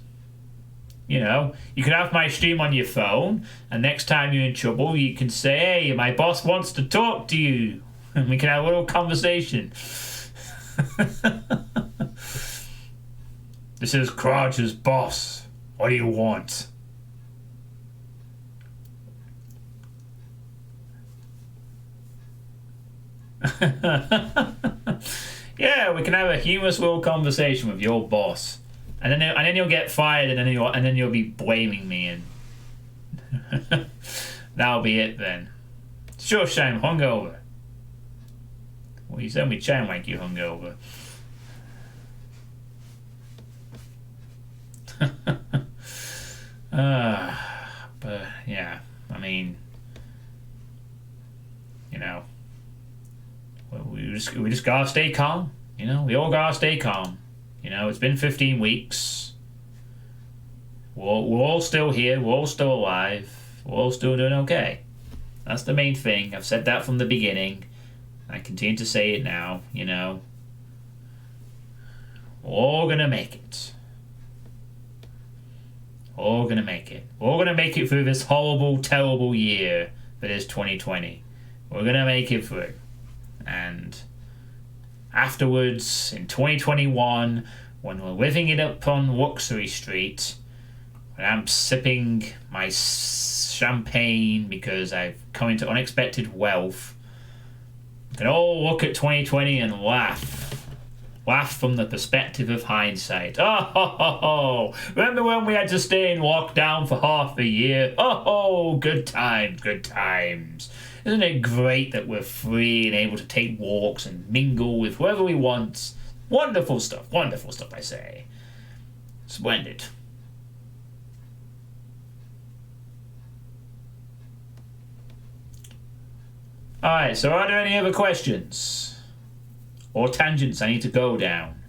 You know, you can have my stream on your phone, and next time you're in trouble, you can say, hey, my boss wants to talk to you. And we can have a little conversation. This is Crouch's boss. What do you want? Yeah, we can have a humorous little conversation with your boss, and then you'll get fired, and then you'll be blaming me, and that'll be it then. Sure, I'm hungover. Well, you said we sound like you hungover. But yeah, I mean, you know, we just gotta stay calm. You know, we all gotta stay calm. You know, it's been 15 weeks. We're all still here. We're all still alive. We're all still doing okay. That's the main thing. I've said that from the beginning. I continue to say it now. You know, we're all gonna make it. We're all gonna make it. We're all gonna make it through this horrible, terrible year that is 2020. We're gonna make it through. And afterwards, in 2021, when we're living it up on Luxury Street, when I'm sipping my champagne because I've come into unexpected wealth, we can all look at 2020 and laugh. Laugh from the perspective of hindsight. Oh, ho, ho, ho. Remember when we had to stay in lockdown for half a year? Oh, good times, good times. Isn't it great that we're free and able to take walks and mingle with whoever we want? Wonderful stuff, I say. Splendid. Alright, so are there any other questions? Or tangents I need to go down?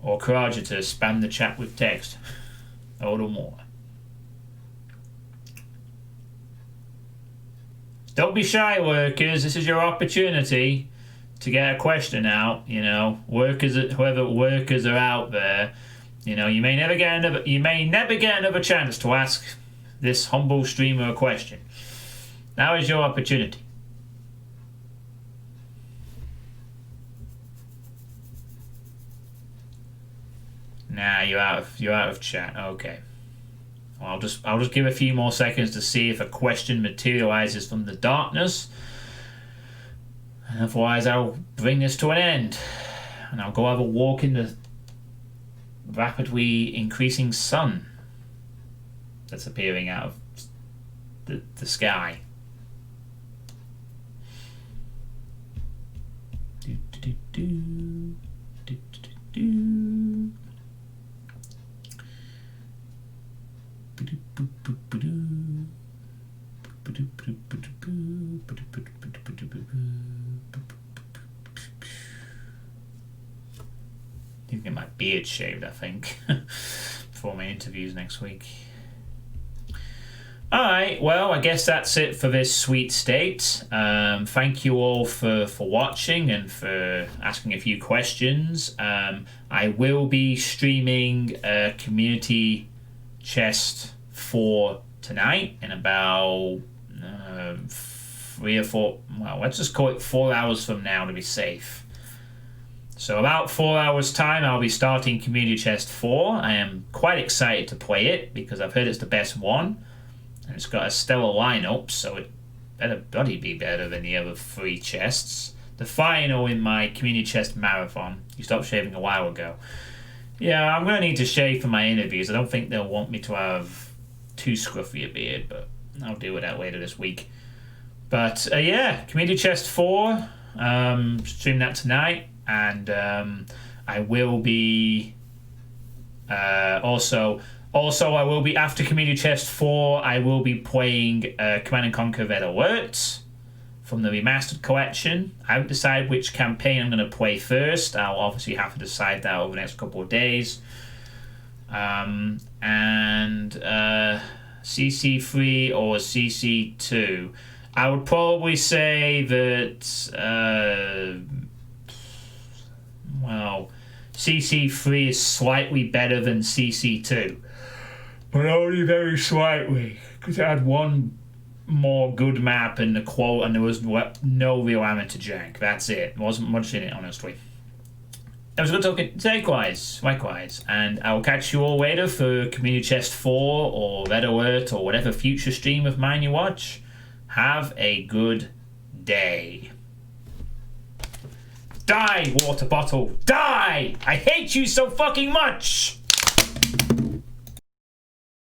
Or Karaja to spam the chat with text? A little more. Don't be shy, workers. This is your opportunity to get a question out. You know, workers, whoever workers are out there, you know, you may never get another chance to ask this humble streamer a question. Now is your opportunity. Nah, you're out of chat. Okay. Well, I'll just give a few more seconds to see if a question materializes from the darkness. And otherwise, I'll bring this to an end, and I'll go have a walk in the rapidly increasing sun that's appearing out of the sky. Do, do, do, do, do, do. Need to get my beard shaved, I think, before my interviews next week. Alright, well, I guess that's it for this sweet state. Thank you all for watching and for asking a few questions. I will be streaming Community Chest 4 tonight in about 3 or 4, well, let's just call it 4 hours from now to be safe. So about 4 hours time, I'll be starting Community Chest 4. I am quite excited to play it because I've heard it's the best one. And it's got a stellar lineup, so it better bloody be better than the other 3 chests. The final in my Community Chest marathon. You stopped shaving a while ago. Yeah, I'm going to need to shave for my interviews. I don't think they'll want me to have too scruffy a beard, but I'll deal with that later this week. But yeah, Community Chest 4, stream that tonight. And I will be also I will be, after Community Chest 4, I will be playing Command & Conquer Red Alert from the Remastered Collection. I haven't decided which campaign I'm going to play first. I'll obviously have to decide that over the next couple of days. And CC3 or CC2. I would probably say that... well, CC3 is slightly better than CC2, but only very slightly, because it had one more good map and the quote, and there was no real amateur jank. That's it. There wasn't much in it, honestly. It was good talking. Likewise. And I will catch you all later for Community Chest 4 or Red Alert or whatever future stream of mine you watch. Have a good day. Die, water bottle! Die! I hate you so fucking much!